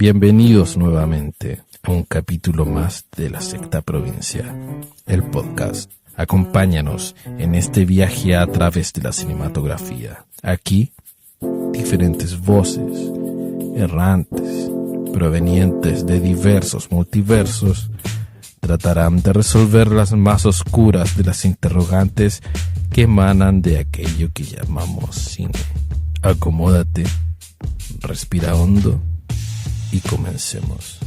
Bienvenidos nuevamente a un capítulo más de La Secta Provincial, el podcast. Acompáñanos en este viaje a través de la cinematografía. Aquí, diferentes voces, errantes, provenientes de diversos multiversos, tratarán de resolver las más oscuras de las interrogantes que emanan de aquello que llamamos cine. Acomódate, respira hondo y comencemos.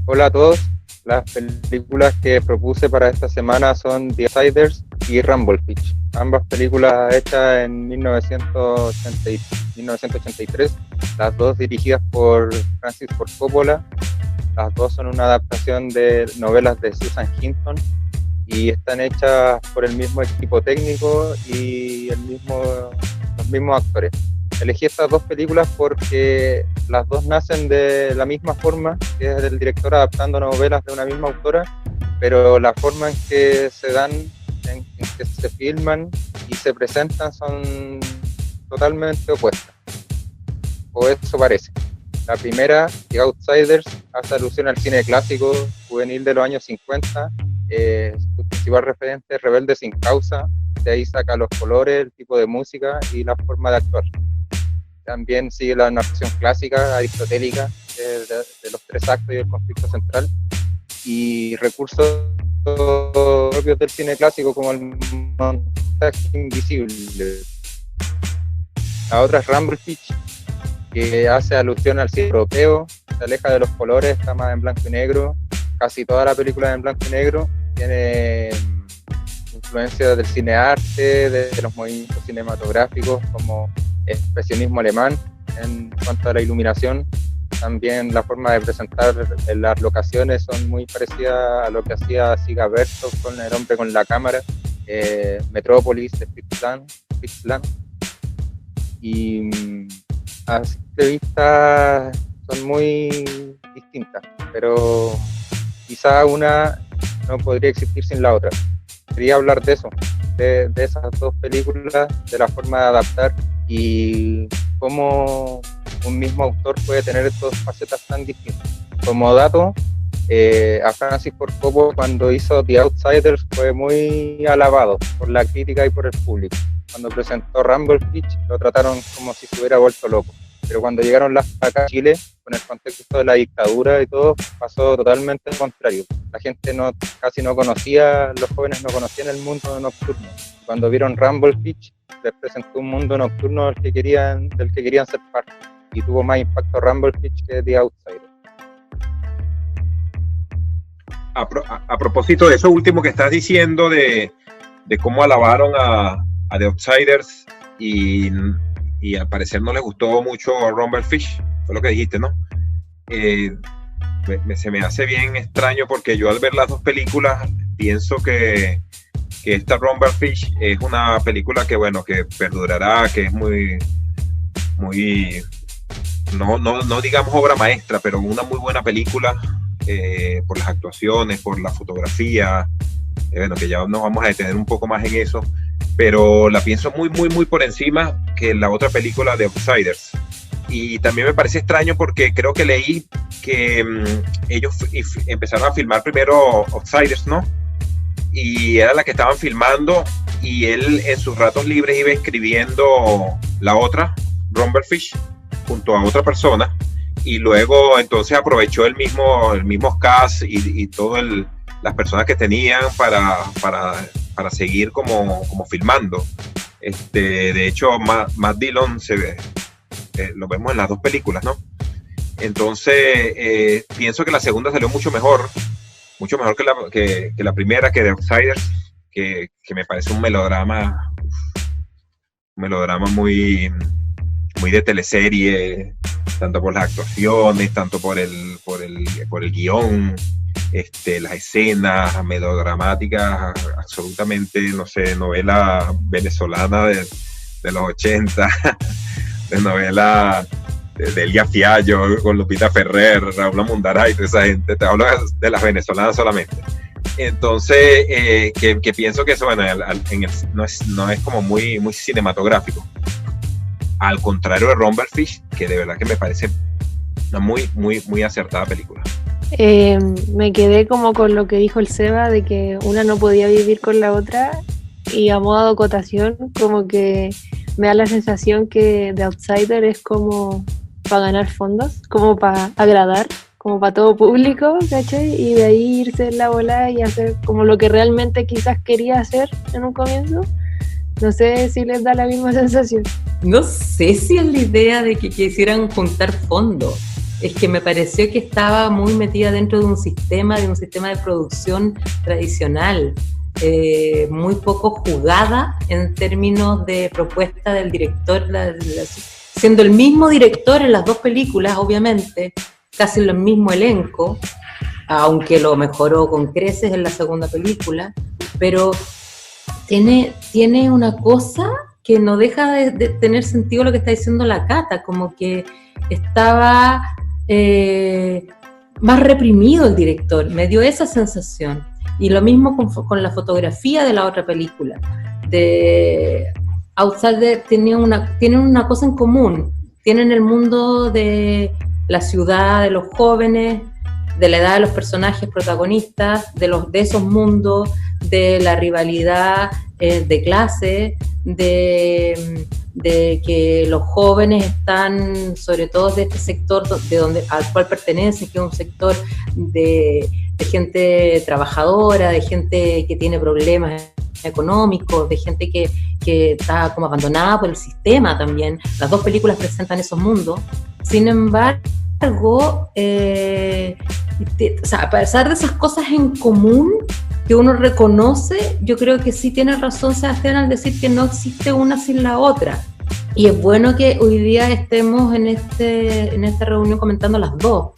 Hola a todos, las películas que propuse para esta semana son The Outsiders y Rumblefish, ambas películas hechas en 1983, las dos dirigidas por Francis Ford Coppola. Las dos son una adaptación de novelas de Susan Hinton y están hechas por el mismo equipo técnico y los mismos actores. Elegí estas dos películas porque las dos nacen de la misma forma, que es el director adaptando novelas de una misma autora, pero la forma en que se dan, en que se filman y se presentan son totalmente opuestas, o eso parece. La primera, The Outsiders, hace alusión al cine clásico juvenil de los años 50, su principal referente es Rebelde sin causa, de ahí saca los colores, el tipo de música y la forma de actuar. También sigue la narración clásica, aristotélica, de los tres actos y el conflicto central, y recursos propios del cine clásico como el montaje invisible. La otra es Rumblefish, que hace alusión al cine europeo, se aleja de los colores, está más en blanco y negro, casi toda la película es en blanco y negro, tiene influencia del cine arte, de los movimientos cinematográficos como expresionismo alemán en cuanto a la iluminación. También la forma de presentar las locaciones son muy parecidas a lo que hacía Siga Bertov con El hombre con la cámara, Metrópolis de Fritz Lang. Y a simple vista son muy distintas, pero quizá una no podría existir sin la otra. Quería hablar de eso, de esas dos películas, de la forma de adaptar y cómo un mismo autor puede tener dos facetas tan distintas. Como dato, a Francis Ford Coppola cuando hizo The Outsiders fue muy alabado por la crítica y por el público. Cuando presentó Rumblefish lo trataron como si se hubiera vuelto loco, pero cuando llegaron acá a Chile, con el contexto de la dictadura y todo, pasó totalmente lo contrario. La gente casi no conocía, los jóvenes no conocían el mundo nocturno. Cuando vieron Rumblefish, les presentó un mundo nocturno del que querían ser parte, y tuvo más impacto Rumblefish que The Outsiders. A propósito de eso último que estás diciendo de cómo alabaron a The Outsiders y al parecer no les gustó mucho Rumblefish, fue lo que dijiste, ¿no? Se me hace bien extraño porque yo al ver las dos películas pienso que esta Rumblefish es una película que perdurará, que es muy no digamos obra maestra, pero una muy buena película por las actuaciones, por la fotografía, que ya nos vamos a detener un poco más en eso, pero la pienso muy por encima que la otra película de Outsiders. Y también me parece extraño porque creo que leí que ellos empezaron a filmar primero Outsiders, ¿no? Y era la que estaban filmando y él en sus ratos libres iba escribiendo la otra, Rumblefish, junto a otra persona, y luego entonces aprovechó el mismo cast y todas las personas que tenían para seguir como filmando. De hecho, Matt Dillon lo vemos en las dos películas, ¿no? Entonces pienso que la segunda salió mucho mejor que la primera, que The Outsiders, que me parece un melodrama muy de teleserie, tanto por las actuaciones, tanto por el guión, las escenas melodramáticas, absolutamente, no sé, novela venezolana de los 80, de novela de Elia Fiallo con Lupita Ferrer, Raúl Mundaray y toda esa gente. Te hablo de las venezolanas solamente. Entonces, que pienso que eso, no es como muy cinematográfico. Al contrario de Rumblefish, que de verdad que me parece Una muy, muy, muy acertada película. Me quedé como con lo que dijo el Seba, de que una no podía vivir con la otra, y a modo de acotación, como que me da la sensación que The Outsider es como para ganar fondos, como para agradar, como para todo público, ¿cachai? Y de ahí irse en la bola y hacer como lo que realmente quizás quería hacer en un comienzo. No sé si les da la misma sensación. No sé si es la idea de que quisieran juntar fondos. Es que me pareció que estaba muy metida dentro de un sistema de producción tradicional, muy poco jugada en términos de propuesta del director, siendo el mismo director en las dos películas, obviamente, casi el mismo elenco, aunque lo mejoró con creces en la segunda película, pero tiene una cosa que no deja de tener sentido lo que está diciendo la Cata, como que estaba más reprimido el director, me dio esa sensación. Y lo mismo con la fotografía de la otra película. De Outsider tienen una cosa en común, tienen el mundo de la ciudad, de los jóvenes, de la edad de los personajes protagonistas, de esos mundos, de la rivalidad de clase, de que los jóvenes están, sobre todo de este sector al cual pertenecen, que es un sector de gente trabajadora, de gente que tiene problemas económicos, de gente que está como abandonada por el sistema también. Las dos películas presentan esos mundos. Sin embargo, a pesar de esas cosas en común que uno reconoce, yo creo que sí tiene razón Sebastián al decir que no existe una sin la otra. Y es bueno que hoy día estemos en esta reunión comentando las dos.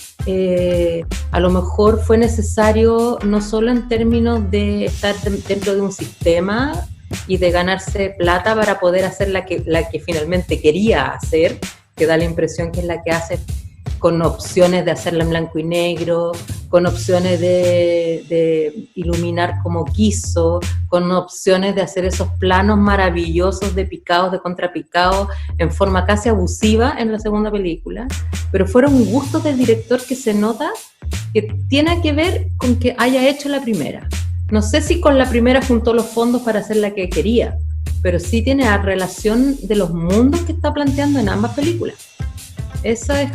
A lo mejor fue necesario, no solo en términos de estar dentro de un sistema y de ganarse plata para poder hacer la que finalmente quería hacer, que da la impresión que es la que hace, con opciones de hacerla en blanco y negro, con opciones de iluminar como quiso, con opciones de hacer esos planos maravillosos de picados, de contrapicados, en forma casi abusiva en la segunda película, pero fueron gustos del director que se nota que tiene que ver con que haya hecho la primera. No sé si con la primera juntó los fondos para hacer la que quería, pero sí tiene la relación de los mundos que está planteando en ambas películas. Eso es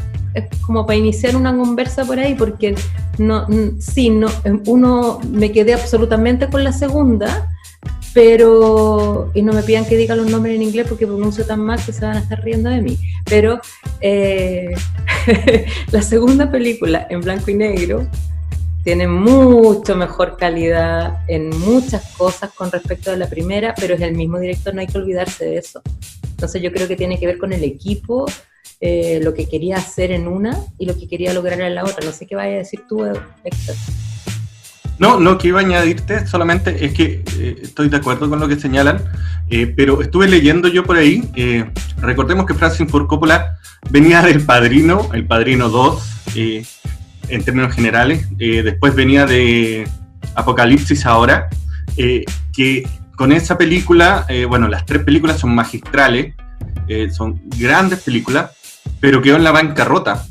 como para iniciar una conversa por ahí, porque uno me quedé absolutamente con la segunda, pero, y no me pidan que diga los nombres en inglés porque pronuncio tan mal que se van a estar riendo de mí, pero la segunda película en blanco y negro tiene mucho mejor calidad en muchas cosas con respecto a la primera, pero es el mismo director, no hay que olvidarse de eso. Entonces yo creo que tiene que ver con el equipo, lo que quería hacer en una y lo que quería lograr en la otra. No sé qué vaya a decir tú, Héctor. No, que iba a añadirte solamente es que estoy de acuerdo con lo que señalan, pero estuve leyendo yo por ahí, recordemos que Francis Ford Coppola venía del Padrino, el Padrino 2, en términos generales, después venía de Apocalipsis ahora, que con esa película, las tres películas son magistrales, son grandes películas, pero quedó en la bancarrota.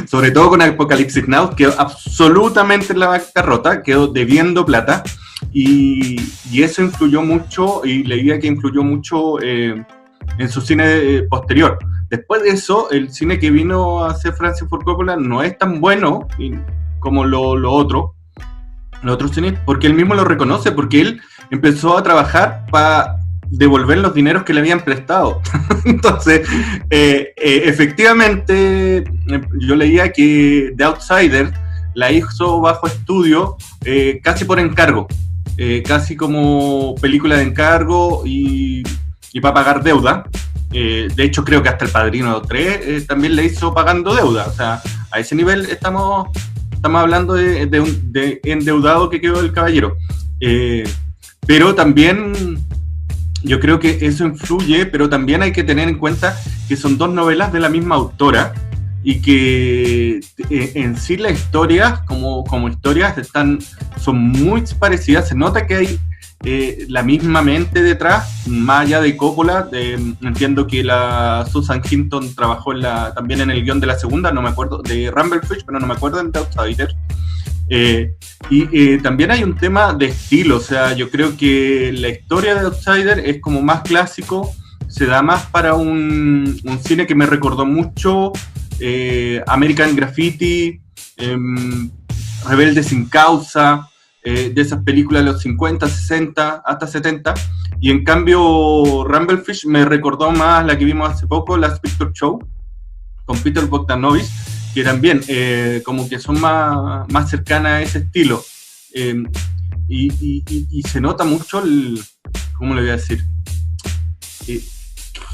Sobre todo con Apocalipsis Now, quedó absolutamente en la bancarrota, quedó debiendo plata, y eso influyó mucho, y leía que influyó mucho en su cine posterior. Después de eso, el cine que vino a hacer Francis Ford Coppola no es tan bueno como lo otro cine, porque él mismo lo reconoce, porque él empezó a trabajar para devolver los dineros que le habían prestado. Entonces, efectivamente, yo leía que The Outsider la hizo bajo estudio, casi por encargo, casi como película de encargo y para pagar deuda. De hecho, creo que hasta El Padrino 3 también le hizo pagando deuda. O sea, a ese nivel estamos hablando de endeudado que quedó el caballero. Pero también yo creo que eso influye, pero también hay que tener en cuenta que son dos novelas de la misma autora y que en sí las historias, como historias, son muy parecidas. Se nota que hay la misma mente detrás, más allá de Coppola. Entiendo que la Susan Hinton trabajó también en el guión de la segunda, no me acuerdo, de Rumblefish, pero no me acuerdo en The Outsider. También hay un tema de estilo, o sea, yo creo que la historia de Outsider es como más clásico, se da más para un cine que me recordó mucho American Graffiti, Rebelde sin causa, de esas películas de los 50, 60, hasta 70, y en cambio Rumblefish me recordó más la que vimos hace poco, Last Picture Show, con Peter Bogdanovich, que también como que son más cercanas a ese estilo, y se nota mucho ¿cómo le voy a decir?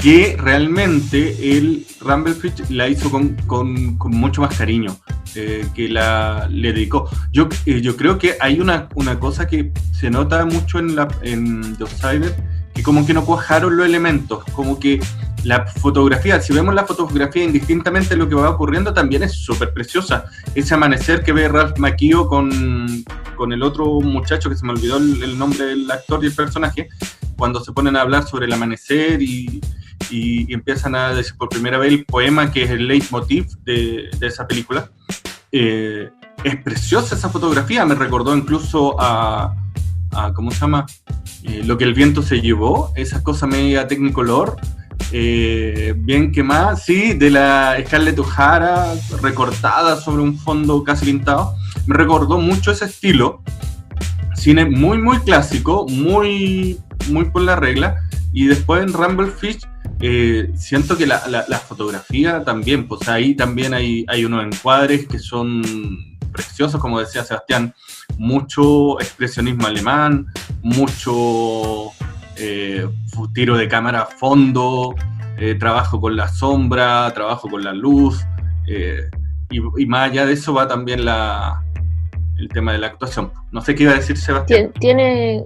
Que realmente el Rumblefish la hizo con mucho más cariño, que le dedicó. Yo creo que hay una cosa que se nota mucho en The Outsider, que como que no cuajaron los elementos, como que la fotografía, si vemos la fotografía indistintamente lo que va ocurriendo, también es súper preciosa. Ese amanecer que ve Ralph Macchio con el otro muchacho, que se me olvidó el nombre del actor y el personaje, cuando se ponen a hablar sobre el amanecer y empiezan a decir por primera vez el poema que es el leitmotiv de esa película. Es preciosa esa fotografía, me recordó incluso a ¿cómo se llama? Lo que el viento se llevó, esa cosa media Technicolor, bien quemada, sí, de la Scarlett O'Hara, recortada sobre un fondo casi pintado. Me recordó mucho ese estilo, cine muy muy clásico, muy por la regla. Y después en Rumblefish siento que la fotografía también, pues ahí también hay unos encuadres que son preciosos, como decía Sebastián, mucho expresionismo alemán, mucho tiro de cámara a fondo, trabajo con la sombra, trabajo con la luz, y más allá de eso va también el tema de la actuación. No sé qué iba a decir Sebastián. Tiene,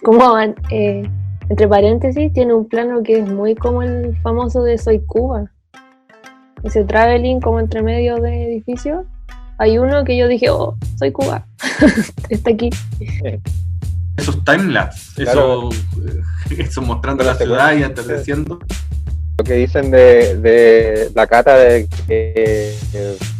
como entre paréntesis, tiene un plano que es muy como el famoso de Soy Cuba. Ese traveling como entre medio de edificios. Hay uno que yo dije, oh, Soy Cuba. Está aquí. Esos timelapse, claro. Eso mostrando la ciudad y atardeciendo. Lo que dicen de la cata de que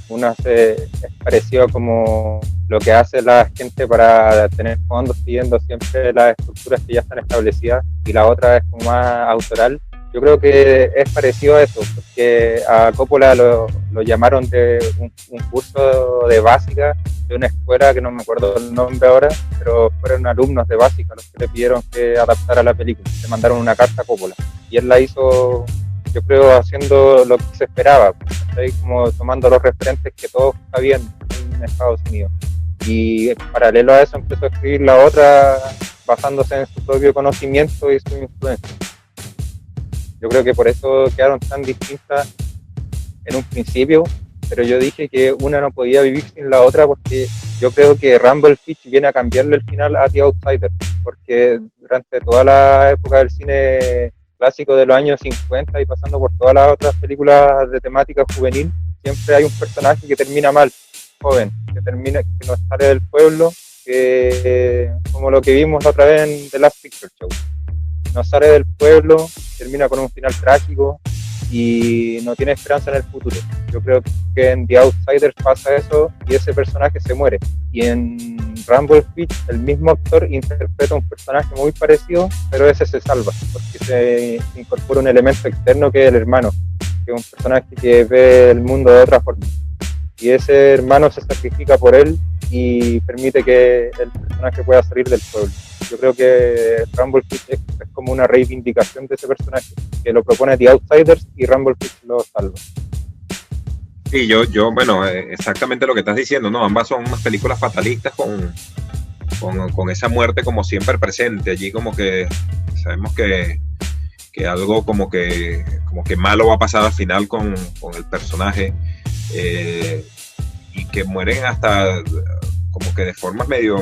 una es parecido como lo que hace la gente para tener fondos siguiendo siempre las estructuras que ya están establecidas, y la otra es como más autoral. Yo creo que es parecido a eso, porque a Coppola lo llamaron de un curso de básica de una escuela que no me acuerdo el nombre ahora, pero fueron alumnos de básica los que le pidieron que adaptara la película. Le mandaron una carta a Coppola y él la hizo, yo creo, haciendo lo que se esperaba, ahí como tomando los referentes que todo está bien en Estados Unidos. Y en paralelo a eso empezó a escribir la otra basándose en su propio conocimiento y su influencia. Yo creo que por eso quedaron tan distintas en un principio, pero yo dije que una no podía vivir sin la otra, porque yo creo que Rumblefish viene a cambiarle el final a The Outsider, porque durante toda la época del cine clásico de los años 50 y pasando por todas las otras películas de temática juvenil, siempre hay un personaje que termina mal, joven, que no sale del pueblo, como lo que vimos la otra vez en The Last Picture Show. No sale del pueblo, termina con un final trágico y no tiene esperanza en el futuro. Yo creo que en The Outsiders pasa eso y ese personaje se muere. Y en Rumblefish el mismo actor interpreta un personaje muy parecido, pero ese se salva porque se incorpora un elemento externo que es el hermano, que es un personaje que ve el mundo de otra forma. Y ese hermano se sacrifica por él y permite que el personaje pueda salir del pueblo. Yo creo que Rumblefish es como una reivindicación de ese personaje, que lo propone The Outsiders y Rumblefish lo salva. Sí, yo bueno, exactamente lo que estás diciendo, ¿no? Ambas son unas películas fatalistas con esa muerte como siempre presente. Allí como que sabemos que algo como que malo va a pasar al final con el personaje, y que mueren hasta como que de formas medio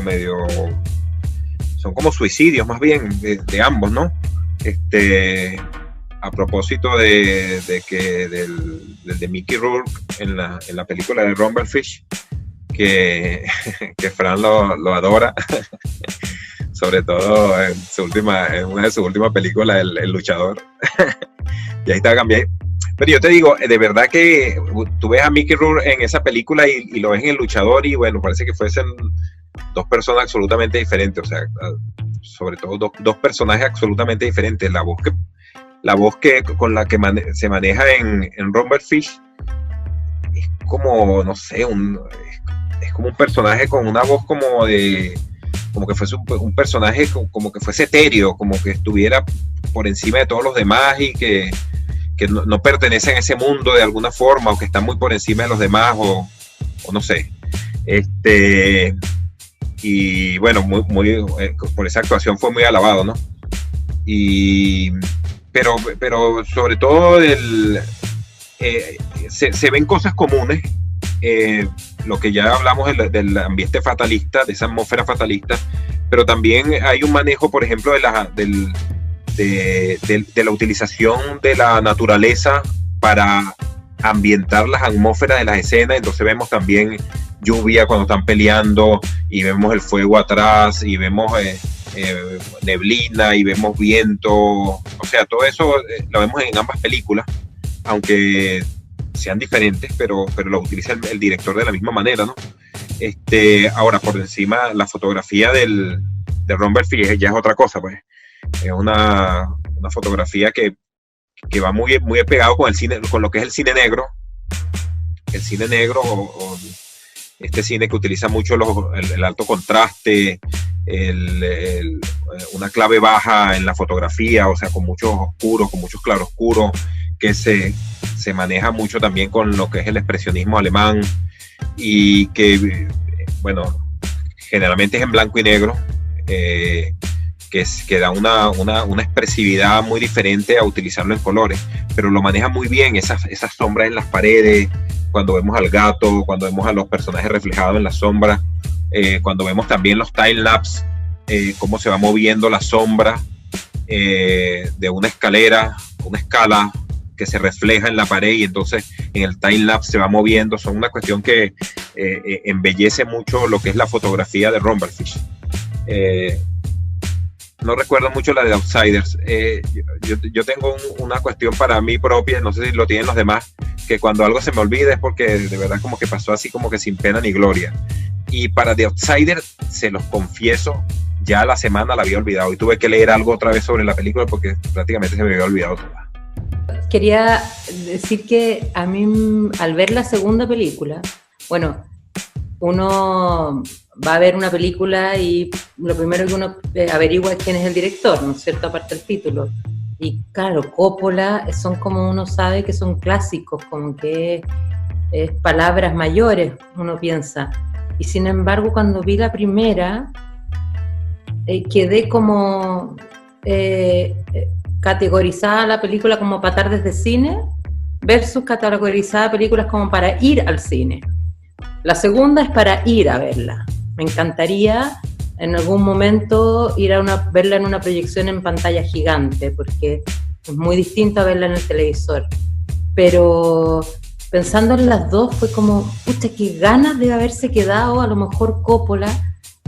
son como suicidios más bien de ambos, ¿no? A propósito de Mickey Rourke en la película de Rumblefish, que Fran lo adora. sobre todo en una de sus últimas películas, El Luchador. Y ahí está cambiando. Pero yo te digo, de verdad que tú ves a Mickey Rourke en esa película y lo ves en El Luchador y bueno, parece que fuesen dos personas absolutamente diferentes, o sea, sobre todo dos personajes absolutamente diferentes. La voz que con la que se maneja en Rumble Fish es como, no sé, es como un personaje con una voz como que fuese un personaje como que fuese etéreo, como que estuviera por encima de todos los demás y que no pertenecen a ese mundo de alguna forma, o que están muy por encima de los demás, o no sé. Y bueno, muy por esa actuación fue muy alabado, ¿no? Pero sobre todo se ven cosas comunes, lo que ya hablamos del ambiente fatalista, de esa atmósfera fatalista, pero también hay un manejo, por ejemplo, de la utilización de la naturaleza para ambientar las atmósferas de las escenas. Entonces vemos también lluvia cuando están peleando, y vemos el fuego atrás, y vemos neblina, y vemos viento. O sea, todo eso lo vemos en ambas películas, aunque sean diferentes, pero lo utiliza el director de la misma manera, ¿no? Ahora, por encima, la fotografía de Rumble Fish ya es otra cosa, pues. Es una fotografía que va muy, muy pegado con el cine, con lo que es el cine negro. El cine negro, o este cine que utiliza mucho el alto contraste, una clave baja en la fotografía, o sea, con muchos oscuros, con muchos claroscuros, que se maneja mucho también con lo que es el expresionismo alemán, y que, bueno, generalmente es en blanco y negro, que da una expresividad muy diferente a utilizarlo en colores, pero lo maneja muy bien, esas sombras en las paredes, cuando vemos al gato, cuando vemos a los personajes reflejados en la sombra, cuando vemos también los time-lapse, cómo se va moviendo la sombra de una escala que se refleja en la pared, y entonces en el time-lapse se va moviendo. Son una cuestión que embellece mucho lo que es la fotografía de Rumble Fish. No recuerdo mucho la de Outsiders. Yo tengo una cuestión para mí propia, no sé si lo tienen los demás, que cuando algo se me olvida es porque de verdad como que pasó así como que sin pena ni gloria. Y para The Outsider, se los confieso, ya la semana la había olvidado y tuve que leer algo otra vez sobre la película porque prácticamente se me había olvidado toda. Quería decir que a mí, al ver la segunda película, bueno, uno va a ver una película y lo primero que uno averigua es quién es el director, ¿no es cierto?, aparte del título. Y claro, Coppola son, como uno sabe, que son clásicos, como que es palabras mayores, uno piensa. Y sin embargo, cuando vi la primera, quedé como categorizada la película como para tardes de cine versus categorizada películas como para ir al cine. La segunda es para ir a verla. Me encantaría en algún momento ir a verla en una proyección en pantalla gigante, porque es muy distinto a verla en el televisor. Pero pensando en las dos, fue como, pucha, qué ganas de haberse quedado a lo mejor Coppola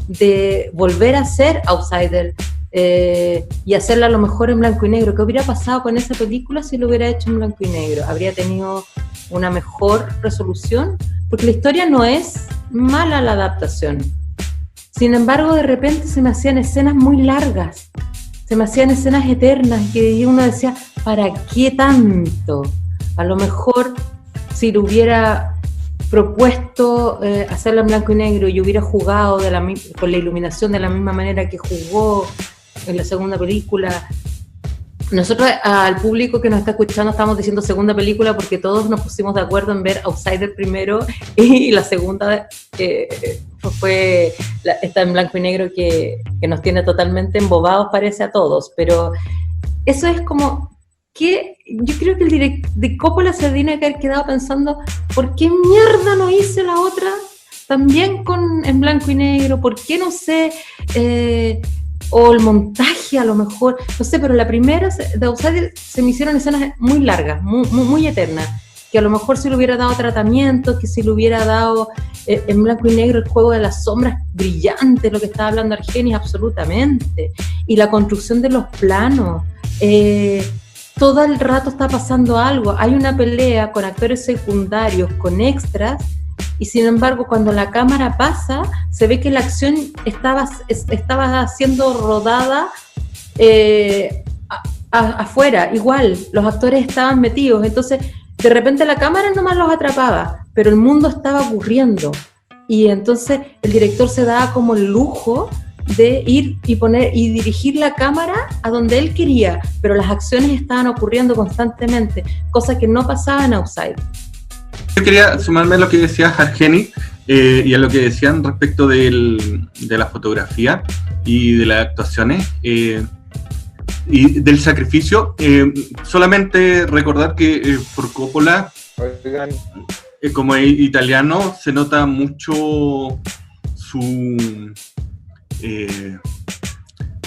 de volver a hacer Outsider y hacerla a lo mejor en blanco y negro. ¿Qué hubiera pasado con esa película si lo hubiera hecho en blanco y negro? Habría tenido una mejor resolución, porque la historia no es mala, la adaptación. Sin embargo, de repente se me hacían escenas muy largas, se me hacían escenas eternas, que uno decía, ¿para qué tanto? A lo mejor si lo hubiera propuesto hacerlo en blanco y negro y hubiera jugado con la iluminación de la misma manera que jugó en la segunda película. Nosotros al público que nos está escuchando estamos diciendo segunda película porque todos nos pusimos de acuerdo en ver Outsider primero, y la segunda está en blanco y negro, que nos tiene totalmente embobados, parece, a todos. Pero eso es como que yo creo que el director de Coppola se tiene que haber quedado pensando, ¿por qué mierda no hice la otra también en blanco y negro? ¿Por qué no sé? O el montaje, a lo mejor, no sé, pero la primera de Outsider se me hicieron escenas muy largas, muy, muy eternas, que a lo mejor si le hubiera dado tratamiento, que si le hubiera dado en blanco y negro el juego de las sombras brillante, lo que estaba hablando Argenis, absolutamente, y la construcción de los planos, todo el rato está pasando algo, hay una pelea con actores secundarios, con extras, y sin embargo cuando la cámara pasa, se ve que la acción estaba siendo rodada afuera, igual, los actores estaban metidos, entonces de repente la cámara nomás los atrapaba, pero el mundo estaba ocurriendo, y entonces el director se daba como el lujo de ir y poner y dirigir la cámara a donde él quería, pero las acciones estaban ocurriendo constantemente, cosa que no pasaba en Outside. Yo quería sumarme a lo que decía Argenis y a lo que decían respecto de la fotografía y de las actuaciones y del sacrificio. Solamente recordar que por Coppola, como es italiano, se nota mucho su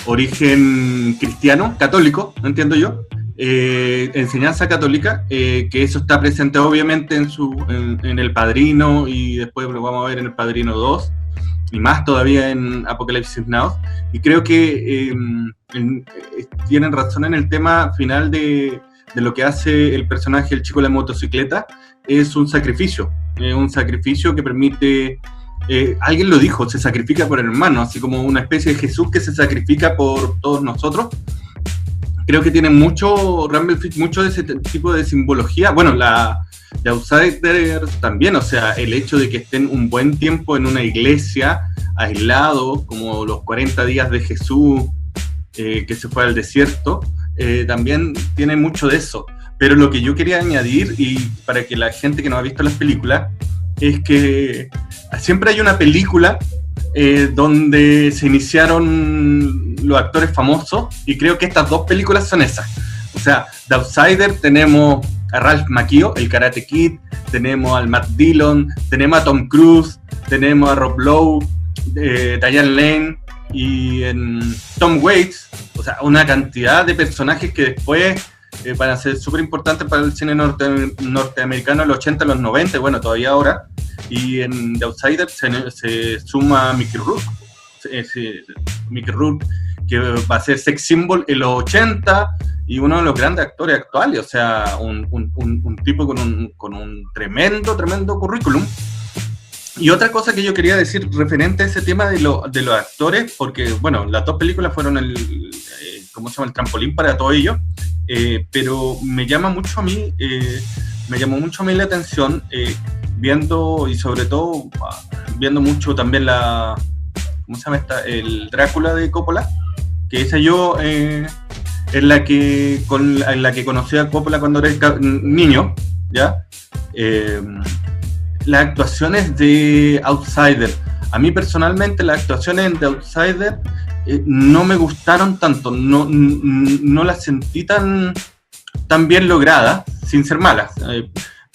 origen cristiano, católico, entiendo yo, enseñanza católica, que eso está presente obviamente en El Padrino, y después lo vamos a ver en El Padrino 2, y más todavía en Apocalipsis Now, y creo que tienen razón en el tema final de lo que hace el personaje, el chico de la motocicleta. Es un sacrificio que permite... alguien lo dijo, se sacrifica por el hermano, así como una especie de Jesús que se sacrifica por todos nosotros. Creo que tiene mucho Rumblefish, mucho de ese tipo de simbología. Bueno, de Outsiders también, o sea, el hecho de que estén un buen tiempo en una iglesia, aislados, como los 40 días de Jesús, que se fue al desierto, también tiene mucho de eso. Pero lo que yo quería añadir, y para que la gente que no ha visto las películas, es que siempre hay una película donde se iniciaron los actores famosos, y creo que estas dos películas son esas. O sea, The Outsider tenemos a Ralph Macchio, el Karate Kid, tenemos al Matt Dillon, tenemos a Tom Cruise, tenemos a Rob Lowe, Diane Lane y en Tom Waits. O sea, una cantidad de personajes que después van a ser súper importantes para el cine norteamericano en los 80, los 90, bueno, todavía ahora. Y en The Outsider se suma Mickey Rourke, que va a ser sex symbol en los 80 y uno de los grandes actores actuales, o sea, un tipo con un tremendo currículum. Y otra cosa que yo quería decir referente a ese tema de los actores, porque, bueno, las dos películas fueron el trampolín para todo ello, pero me llamó mucho a mí la atención, viendo, y sobre todo viendo mucho también el Drácula de Coppola, que esa yo en la que conocí a Coppola cuando era niño, ¿ya? Las actuaciones de Outsider, a mí personalmente las actuaciones de Outsider no me gustaron tanto, no las sentí tan bien logradas, sin ser malas,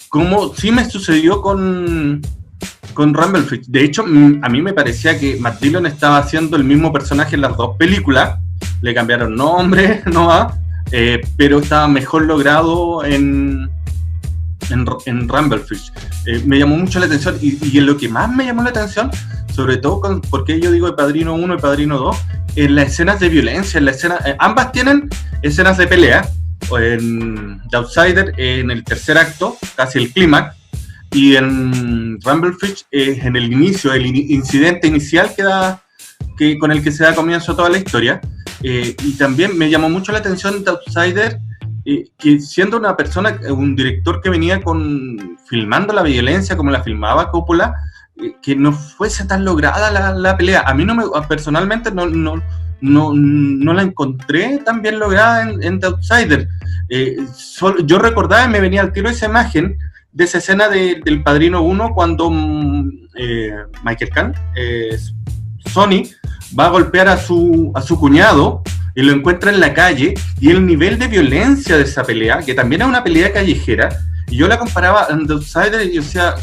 como sí me sucedió con Rumblefish. De hecho, a mí me parecía que Matt Dillon estaba haciendo el mismo personaje en las dos películas, le cambiaron nombre, pero estaba mejor logrado en Rumblefish. Me llamó mucho la atención, y en lo que más me llamó la atención, sobre todo porque yo digo El Padrino 1 y El Padrino 2, en las escenas de violencia, ambas tienen escenas de pelea, en The Outsider en el tercer acto, casi el clímax, y en Rumblefish en el inicio, el incidente inicial con el que se da comienzo toda la historia. Y también me llamó mucho la atención The Outsider, que siendo un director que venía filmando la violencia como la filmaba Coppola, que no fuese tan lograda la pelea. A mí personalmente no la encontré tan bien lograda en The Outsider. Yo recordaba, me venía al tiro esa imagen de esa escena del Padrino 1 cuando Michael Caine, Sonny, va a golpear a su cuñado y lo encuentra en la calle, y el nivel de violencia de esa pelea, que también es una pelea callejera, y yo la comparaba en The Outsider y yo decía,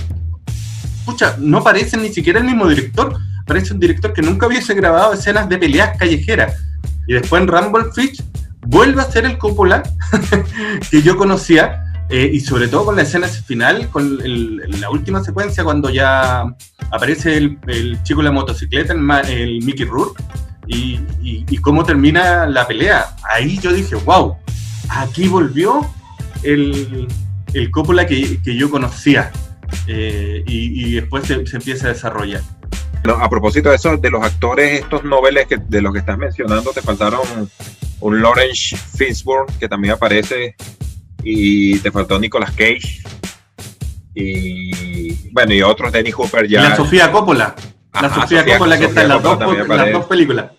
pucha, no parece ni siquiera el mismo director, parece un director que nunca hubiese grabado escenas de peleas callejeras. Y después en Rumblefish vuelve a ser el Coppola que yo conocía, y sobre todo con la escena final, con la última secuencia, cuando ya aparece el chico en la motocicleta, el Mickey Rourke, y cómo termina la pelea. Ahí yo dije, wow, aquí volvió el Coppola que yo conocía, y después se empieza a desarrollar. No, a propósito de eso, de los actores, estos noveles de los que estás mencionando, te faltaron un Lawrence Fishburne, que también aparece, y te faltó Nicolas Cage, y bueno, y otros, Dennis Hopper ya. La Sofía Coppola. La Sofía Coppola que está en las dos películas.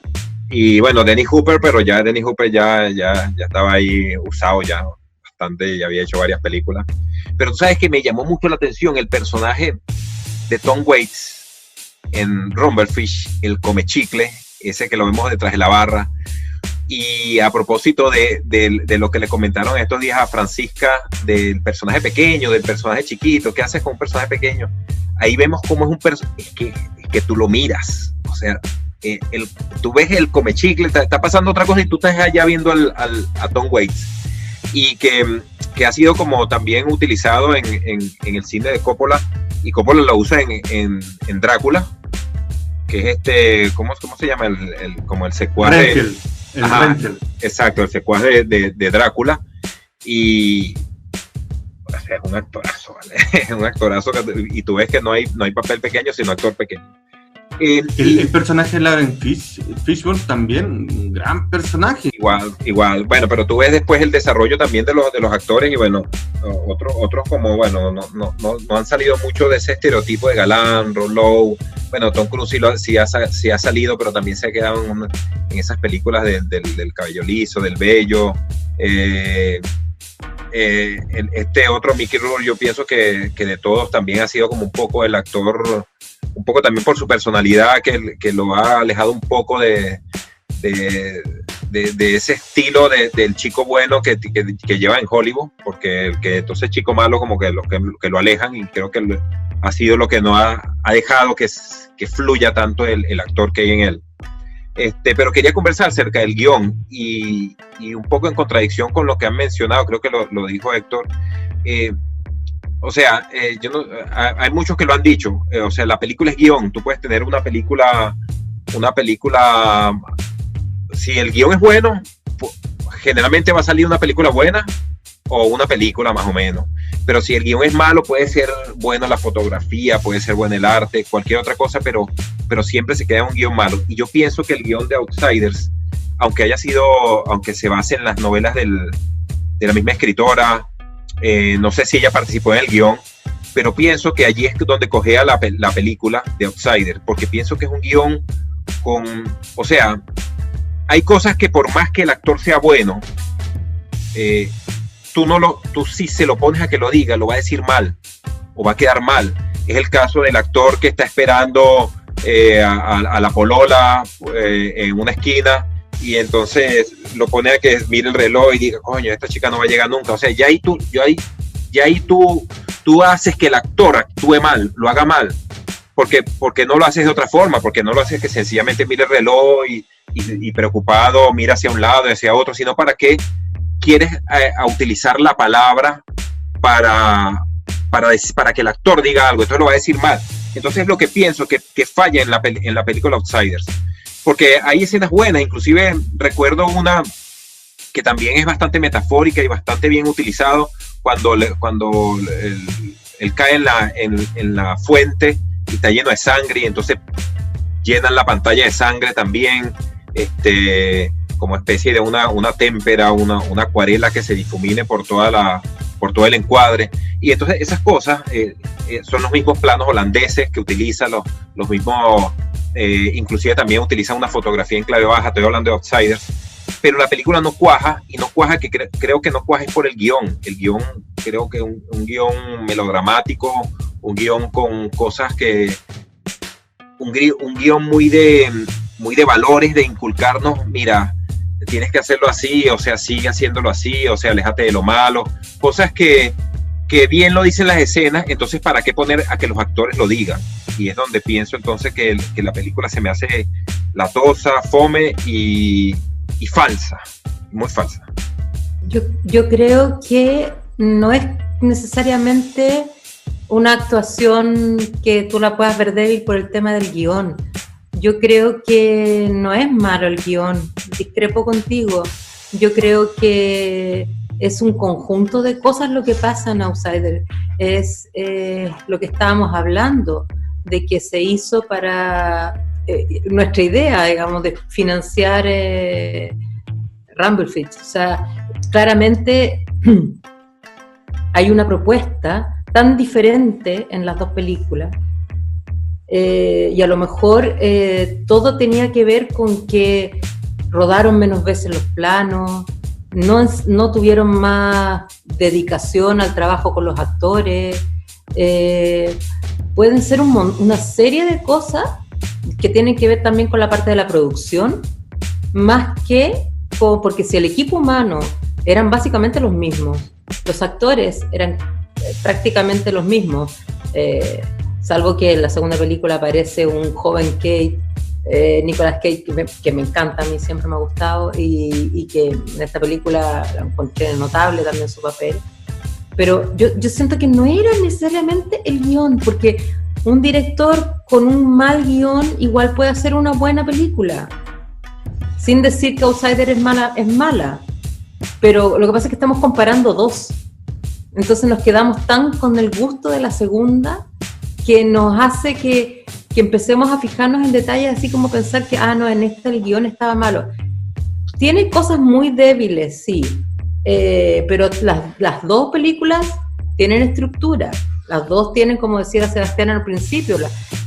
Y bueno, Dennis Hopper, pero ya Dennis Hopper ya estaba ahí usado ya bastante, ya había hecho varias películas. Pero tú sabes que me llamó mucho la atención el personaje de Tom Waits en Rumblefish, el come chicle, ese que lo vemos detrás de la barra. Y a propósito de lo que le comentaron estos días a Francisca, del personaje pequeño, del personaje chiquito, ¿qué haces con un personaje pequeño? Ahí vemos cómo es un personaje, es que tú lo miras, o sea, tú ves el come chicle, está pasando otra cosa y tú estás allá viendo a Tom Waits, y que ha sido como también utilizado en el cine de Coppola, y Coppola lo usa en Drácula, que es ¿cómo se llama? Como el secuaz de... Exacto, el secuaz de Drácula, y o sea, es un actorazo, ¿vale? Es un actorazo, y tú ves que no hay papel pequeño, sino actor pequeño. El personaje de Lawrence Fishburne también, un gran personaje. Igual, bueno, pero tú ves después el desarrollo también de los actores, y bueno, otros como, bueno, no han salido mucho de ese estereotipo de galán, Lowe. Bueno, Tom Cruise sí ha salido, pero también se ha quedado en esas películas del cabello liso, del vello. Este otro Mickey Rourke, yo pienso que de todos también ha sido como un poco el actor, un poco también por su personalidad, que lo ha alejado un poco de ese estilo del chico bueno que lleva en Hollywood, porque entonces chico malo como que lo alejan, y creo que ha sido lo que no ha dejado que fluya tanto el actor que hay en él. Pero quería conversar acerca del guión, y un poco en contradicción con lo que han mencionado, creo que lo dijo Héctor. O sea, hay muchos que lo han dicho, o sea, la película es guión. Tú puedes tener una película, si el guión es bueno, generalmente va a salir una película buena o una película más o menos. Pero si el guión es malo, puede ser buena la fotografía, puede ser buena el arte, cualquier otra cosa, pero siempre se queda un guión malo. Y yo pienso que el guión de Outsiders, aunque se base en las novelas de la misma escritora, no sé si ella participó en el guión, pero pienso que allí es donde cogea la película de Outsiders, porque pienso que es un guión o sea, hay cosas que por más que el actor sea bueno, tú si se lo pones a que lo diga, lo va a decir mal, o va a quedar mal. Es el caso del actor que está esperando a la polola en una esquina, y entonces lo pone a que mire el reloj y diga, coño, esta chica no va a llegar nunca. O sea, ya ahí tú haces que el actor actúe mal, lo haga mal, porque no lo haces de otra forma, porque no lo haces que sencillamente mire el reloj y preocupado mira hacia un lado y hacia otro, sino para qué quieres utilizar la palabra para que el actor diga algo, entonces lo va a decir mal. Entonces es lo que pienso que falla en la película Outsiders, porque hay escenas buenas, inclusive recuerdo una que también es bastante metafórica y bastante bien utilizado, cuando él cae en la fuente y está lleno de sangre, y entonces llenan la pantalla de sangre también, como especie de una témpera, una acuarela que se difumine por todo el encuadre. Y entonces esas cosas son los mismos planos holandeses que utilizan los mismos, inclusive también utilizan una fotografía en clave baja. Estoy hablando de Outsiders, pero la película no cuaja, y no cuaja, creo que no cuaja es por el guión. El guión, creo que un guión melodramático, un guión con cosas un guión muy de valores, de inculcarnos, mira, tienes que hacerlo así, o sea, sigue haciéndolo así, o sea, aléjate de lo malo, cosas que bien lo dicen las escenas. Entonces, ¿para qué poner a que los actores lo digan? Y es donde pienso entonces que la película se me hace latosa, fome y falsa, muy falsa. Yo creo que no es necesariamente una actuación que tú la puedas ver débil por el tema del guión. Yo creo que no es malo el guión, discrepo contigo. Yo creo que es un conjunto de cosas lo que pasa en Outsider. Es lo que estábamos hablando, de que se hizo para nuestra idea, digamos, de financiar Rumblefish. O sea, claramente hay una propuesta tan diferente en las dos películas, y a lo mejor todo tenía que ver con que rodaron menos veces los planos, no tuvieron más dedicación al trabajo con los actores. Pueden ser una serie de cosas que tienen que ver también con la parte de la producción, más que porque si el equipo humano eran básicamente los mismos, los actores eran prácticamente los mismos, salvo que en la segunda película aparece un joven Cage, Nicolas Cage, que me encanta, a mí siempre me ha gustado, y que en esta película la encontré notable también su papel. Pero yo siento que no era necesariamente el guión, porque un director con un mal guión igual puede hacer una buena película, sin decir que Outsider es mala, pero lo que pasa es que estamos comparando dos, entonces nos quedamos tan con el gusto de la segunda que nos hace que empecemos a fijarnos en detalles, así como pensar que, no, en este el guión estaba malo. Tiene cosas muy débiles, sí, pero las dos películas tienen estructura, las dos tienen, como decía Sebastián al principio,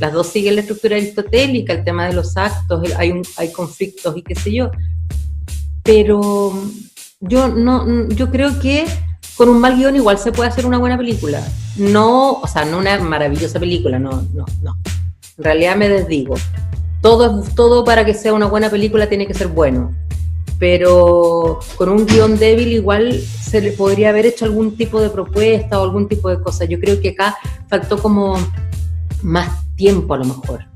las dos siguen la estructura aristotélica, el tema de los actos, hay conflictos y qué sé yo, pero yo creo que con un mal guión igual se puede hacer una buena película, no una maravillosa película, no. En realidad me desdigo. Todo para que sea una buena película tiene que ser bueno. Pero con un guión débil igual se le podría haber hecho algún tipo de propuesta o algún tipo de cosa. Yo creo que acá faltó como más tiempo a lo mejor.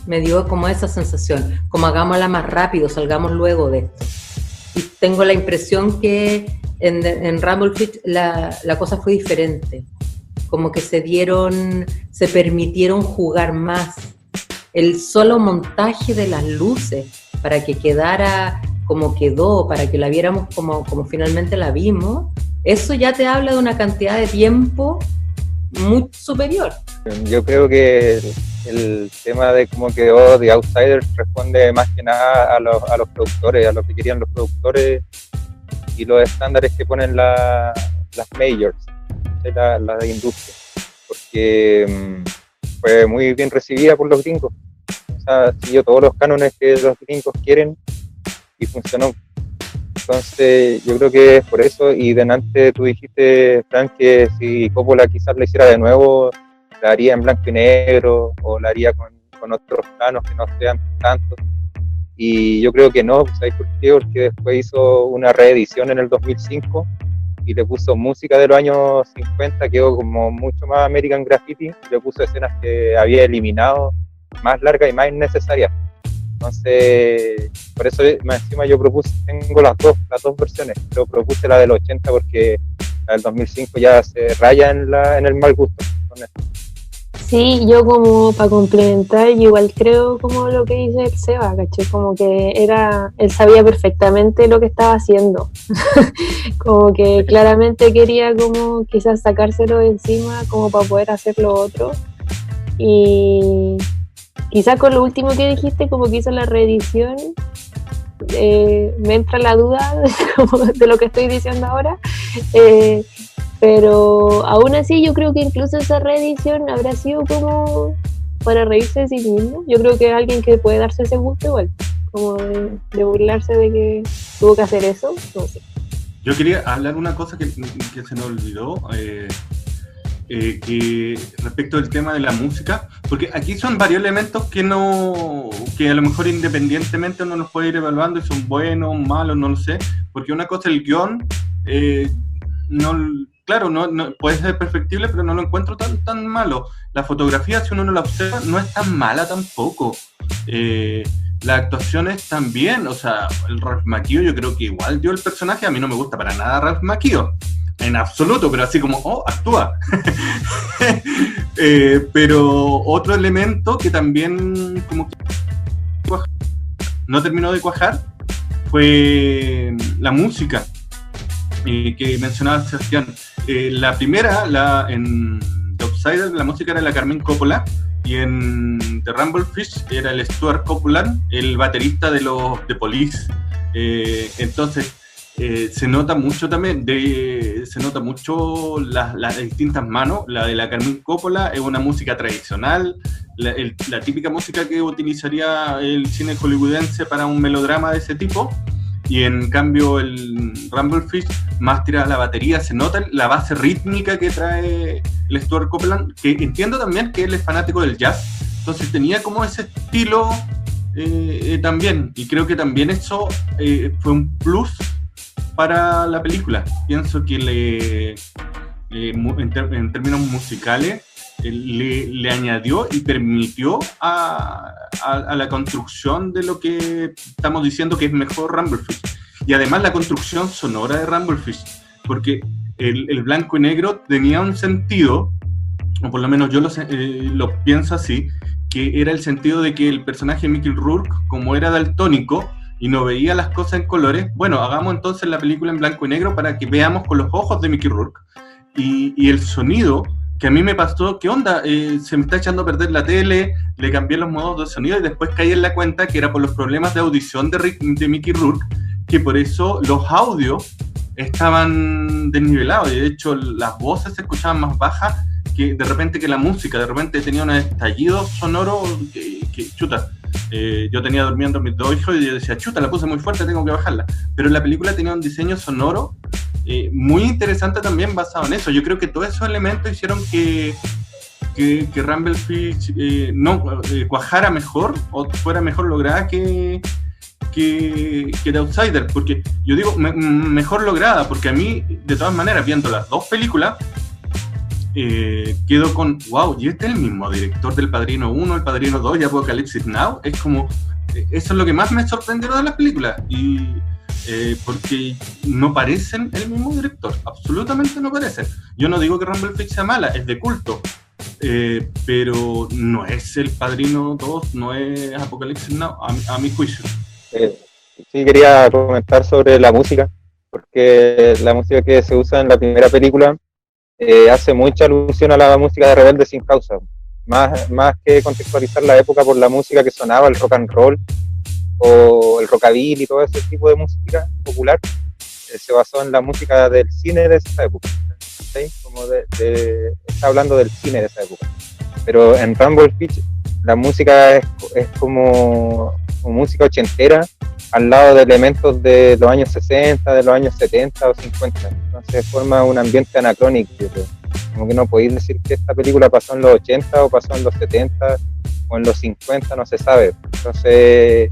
Me dio como esa sensación. Como hagámosla más rápido, salgamos luego de esto. Y tengo la impresión que en Rumblefish la cosa fue diferente. Como que se permitieron jugar más. El solo montaje de las luces para que quedara como quedó, para que la viéramos como finalmente la vimos, eso ya te habla de una cantidad de tiempo muy superior. Yo creo que el tema de cómo quedó The Outsider responde más que nada a los productores, a lo que querían los productores y los estándares que ponen las majors, la de industria, porque fue muy bien recibida por los gringos. O sea, siguió todos los cánones que los gringos quieren y funcionó. Entonces yo creo que es por eso, y delante tú dijiste, Frank, que si Coppola quizás la hiciera de nuevo, la haría en blanco y negro o la haría con otros planos que no sean tantos. Y yo creo que no, ¿sabes por qué? Porque después hizo una reedición en el 2005 y le puso música de los años 50, quedó como mucho más American Graffiti, le puso escenas que había eliminado, más largas y más innecesarias. Entonces, por eso encima yo tengo las dos versiones, pero propuse la del 80 porque la del 2005 ya se raya en el mal gusto. Sí, yo como para complementar, yo igual creo como lo que dice el Seba, ¿caché? Como que él sabía perfectamente lo que estaba haciendo, como que claramente quería como quizás sacárselo de encima como para poder hacer lo otro, y quizás con lo último que dijiste, como que hizo la reedición, me entra la duda de lo que estoy diciendo ahora, pero aún así yo creo que incluso esa reedición habrá sido como para reírse de sí mismo. Yo creo que es alguien que puede darse ese gusto igual, como de burlarse de que tuvo que hacer eso, no sé. Yo quería hablar una cosa que se me olvidó, que respecto del tema de la música, porque aquí son varios elementos que a lo mejor independientemente uno los puede ir evaluando y son buenos, malos, no lo sé, porque una cosa el guión, claro, no puede ser perfectible, pero no lo encuentro tan malo. La fotografía, si uno no la observa, no es tan mala tampoco. las actuaciones también, o sea, el Ralph Macchio yo creo que igual dio el personaje, a mí no me gusta para nada Ralph Macchio, en absoluto, pero así como, actúa. Pero otro elemento que también como que no terminó de cuajar fue la música que mencionaba Sebastián. La primera, en The Outsider, la música era la Carmine Coppola, y en The Rumblefish era el Stuart Copeland, el baterista de The Police. Entonces se nota mucho también, se nota mucho las distintas manos. La de la Carmine Coppola es una música tradicional, la típica música que utilizaría el cine hollywoodense para un melodrama de ese tipo. Y en cambio el Rumblefish más tira la batería, se nota la base rítmica que trae el Stuart Copeland, que entiendo también que él es fanático del jazz, entonces tenía como ese estilo también, y creo que también eso fue un plus para la película. Pienso que en términos musicales le añadió y permitió a la construcción de lo que estamos diciendo que es mejor Rumblefish. Y además la construcción sonora de Rumblefish, porque el blanco y negro tenía un sentido, o por lo menos yo lo pienso así, que era el sentido de que el personaje Mickey Rourke, como era daltónico y no veía las cosas en colores, bueno, hagamos entonces la película en blanco y negro para que veamos con los ojos de Mickey Rourke. Y el sonido, que a mí me pasó, ¿qué onda? Se me está echando a perder la tele, le cambié los modos de sonido y después caí en la cuenta que era por los problemas de audición de Mickey Rourke, que por eso los audios estaban desnivelados, y de hecho las voces se escuchaban más bajas que de repente que la música. De repente tenía un estallido sonoro que chuta. Yo tenía durmiendo mis dos hijos y yo decía, chuta, la puse muy fuerte, tengo que bajarla. Pero la película tenía un diseño sonoro muy interesante también basado en eso. Yo creo que todos esos elementos hicieron que Rumblefish cuajara mejor o fuera mejor lograda que The Outsider, porque yo digo mejor lograda, porque a mí, de todas maneras, viendo las dos películas, quedo con, wow, y este es el mismo director del Padrino 1, El Padrino 2 y Apocalypse Now. Es como, eso es lo que más me sorprendió de las películas, y porque no parecen el mismo director, absolutamente no parecen. Yo no digo que Rumblefish sea mala, es de culto, pero no es El Padrino 2, no es Apocalypse Now, a mi juicio. Sí, quería comentar sobre la música, porque la música que se usa en la primera película hace mucha alusión a la música de Rebelde Sin Causa, más que contextualizar la época por la música que sonaba, el rock and roll o el rockabilly y todo ese tipo de música popular. Se basó en la música del cine de esa época, ¿sí? Como está hablando del cine de esa época, pero en Rumblefish la música es como música ochentera, al lado de elementos de los años 60, de los años 70 o 50. Entonces forma un ambiente anacrónico, yo creo. Como que no podéis decir que esta película pasó en los 80 o pasó en los 70 o en los 50, no se sabe. Entonces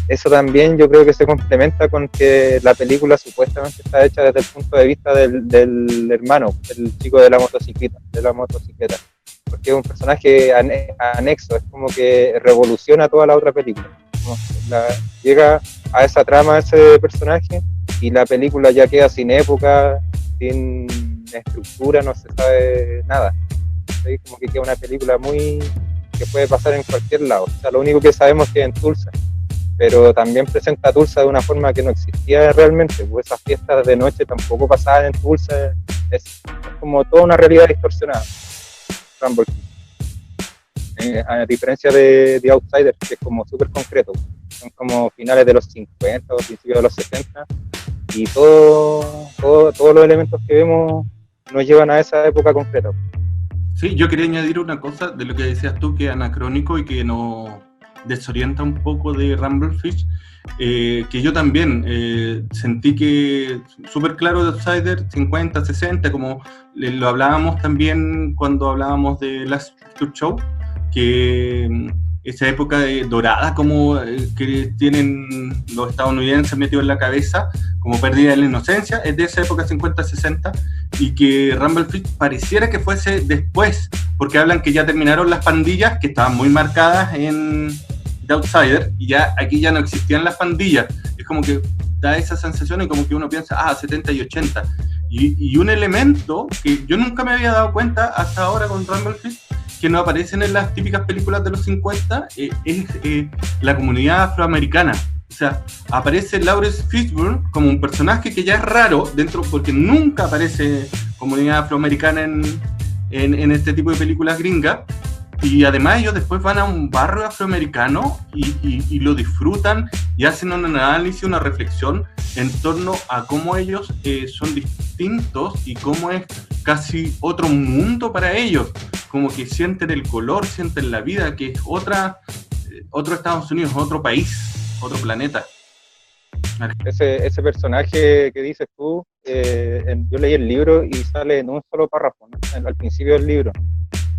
eso también yo creo que se complementa con que la película supuestamente está hecha desde el punto de vista del hermano, el chico de la motocicleta, porque es un personaje anexo, es como que revoluciona toda la otra película. Llega a esa trama ese personaje y la película ya queda sin época, sin estructura, no se sabe nada. ¿Sí? Como que queda una película que puede pasar en cualquier lado. O sea, lo único que sabemos es que es en Tulsa, pero también presenta a Tulsa de una forma que no existía realmente, pues esas fiestas de noche tampoco pasaban en Tulsa. Es como toda una realidad distorsionada. A diferencia de The Outsider, que es como súper concreto, son como finales de los 50 o principios de los 60, y todos los elementos que vemos nos llevan a esa época concreta. Sí, yo quería añadir una cosa de lo que decías tú, que es anacrónico y que nos desorienta un poco de Rumblefish, que yo también sentí que súper claro de Outsider, 50, 60, como lo hablábamos también cuando hablábamos de Last Picture Show, que esa época dorada como que tienen los estadounidenses metidos en la cabeza, como pérdida de la inocencia, es de esa época 50-60, y que Rumblefish pareciera que fuese después, porque hablan que ya terminaron las pandillas, que estaban muy marcadas de Outsider, y ya aquí ya no existían las pandillas. Es como que da esa sensación y como que uno piensa, 70 y 80. Y un elemento que yo nunca me había dado cuenta hasta ahora con Rumble Fish, que no aparecen en las típicas películas de los 50, es la comunidad afroamericana. O sea, aparece Lawrence Fishburne como un personaje que ya es raro dentro, porque nunca aparece comunidad afroamericana en este tipo de películas gringas. Y además ellos después van a un barrio afroamericano y lo disfrutan y hacen un análisis, una reflexión en torno a cómo ellos son distintos y cómo es casi otro mundo para ellos, como que sienten el color, sienten la vida, que es otro Estados Unidos, otro país, otro planeta. Ese personaje que dices tú, yo leí el libro y sale en un solo párrafo, ¿no? Al principio del libro.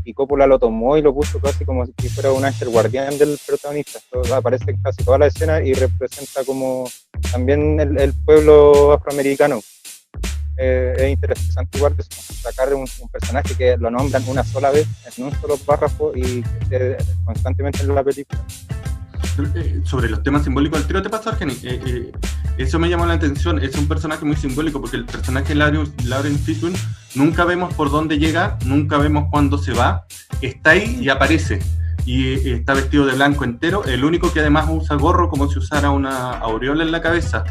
Y Coppola lo tomó y lo puso casi como si fuera un ángel guardián del protagonista. Aparece en casi toda la escena y representa como también el pueblo afroamericano. Es interesante igual eso, sacar un personaje que lo nombran una sola vez en un solo párrafo y que esté constantemente en la película. Sobre los temas simbólicos, al tiro te pasó, Argenis. Eso me llamó la atención. Es un personaje muy simbólico porque el personaje de Lawrence Fishburne nunca vemos por dónde llega, nunca vemos cuándo se va. Está ahí y aparece. Y está vestido de blanco entero. El único que además usa gorro como si usara una aureola en la cabeza.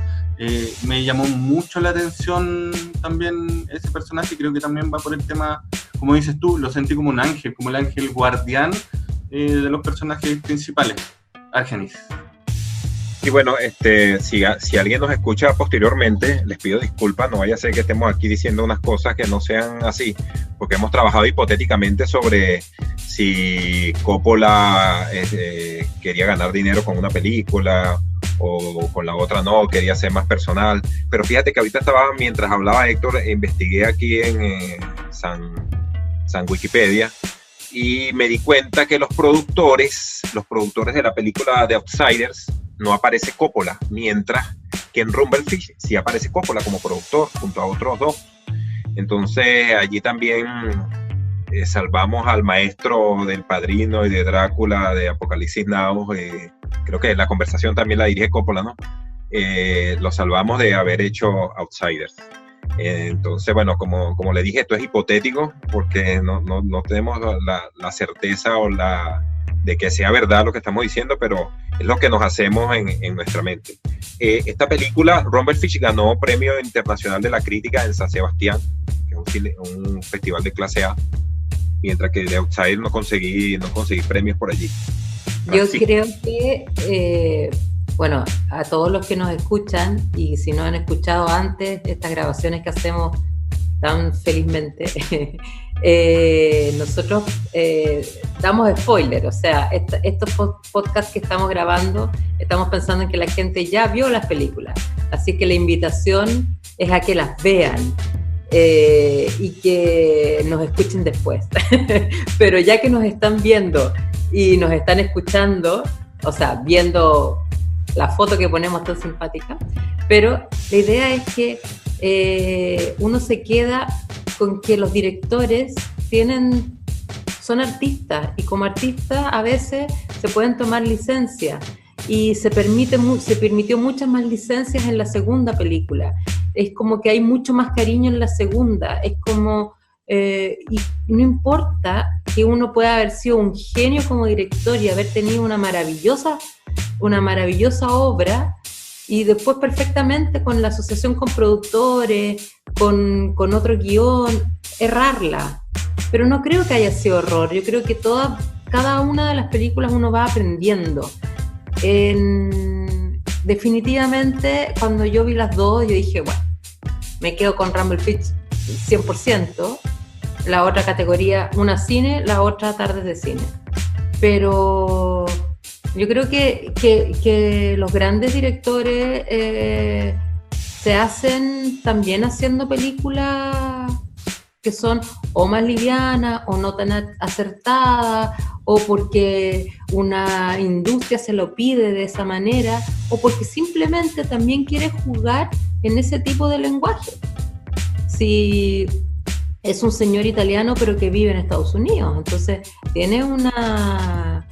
Me llamó mucho la atención también ese personaje. Creo que también va por el tema, como dices tú, lo sentí como un ángel, como el ángel guardián de los personajes principales. Argenis. Y bueno, si alguien nos escucha posteriormente, les pido disculpas, no vaya a ser que estemos aquí diciendo unas cosas que no sean así, porque hemos trabajado hipotéticamente sobre si Coppola quería ganar dinero con una película o con la otra no, quería ser más personal. Pero fíjate que ahorita mientras hablaba Héctor, investigué aquí en San Wikipedia, y me di cuenta que los productores de la película de Outsiders no aparece Coppola, mientras que en Rumble Fish sí aparece Coppola como productor junto a otros dos. Entonces allí también salvamos al maestro del Padrino y de Drácula de Apocalipsis Now. Creo que la conversación también la dirige Coppola, ¿no? Lo salvamos de haber hecho Outsiders. Entonces, bueno, como le dije, esto es hipotético porque no tenemos la certeza de que sea verdad lo que estamos diciendo, pero es lo que nos hacemos en nuestra mente. Esta película, Rumble Fish, ganó Premio Internacional de la Crítica en San Sebastián, que es un festival de clase A, mientras que de Outsider no conseguí premios por allí. Yo creo que... bueno, a todos los que nos escuchan, y si no han escuchado antes estas grabaciones que hacemos tan felizmente, nosotros damos spoiler, o sea, estos podcasts que estamos grabando, estamos pensando en que la gente ya vio las películas, así que la invitación es a que las vean y que nos escuchen después. Pero ya que nos están viendo y nos están escuchando, o sea, viendo la foto que ponemos tan simpática, pero la idea es que uno se queda con que los directores son artistas, y como artistas a veces se pueden tomar licencias, y se permitió muchas más licencias en la segunda película. Es como que hay mucho más cariño en la segunda, es como y no importa que uno pueda haber sido un genio como director y haber tenido una maravillosa obra, y después perfectamente con la asociación con productores, con otro guión, errarla. Pero no creo que haya sido error. Yo creo que cada una de las películas uno va aprendiendo. Definitivamente, cuando yo vi las dos, yo dije, bueno, me quedo con Rumble Fish 100%. La otra categoría, una cine, la otra tardes de cine. Pero yo creo que los grandes directores se hacen también haciendo películas que son o más livianas o no tan acertadas, o porque una industria se lo pide de esa manera, o porque simplemente también quiere jugar en ese tipo de lenguaje. Si es un señor italiano pero que vive en Estados Unidos, entonces tiene una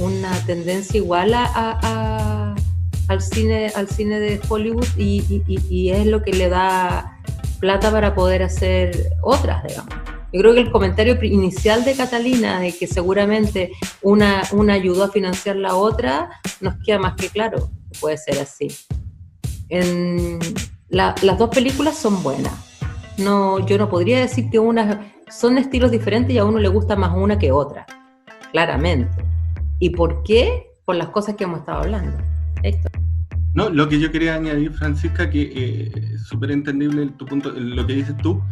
una tendencia igual al cine de Hollywood y es lo que le da plata para poder hacer otras, digamos. Yo creo que el comentario inicial de Catalina, de que seguramente una ayudó a financiar la otra, nos queda más que claro que puede ser así. Las dos películas son buenas. Yo no podría decir que son estilos diferentes y a uno le gusta más una que otra, claramente. ¿Y por qué? Por las cosas que hemos estado hablando. Héctor. No, lo que yo quería añadir, Francisca, que es súper entendible tu punto, lo que dices tú,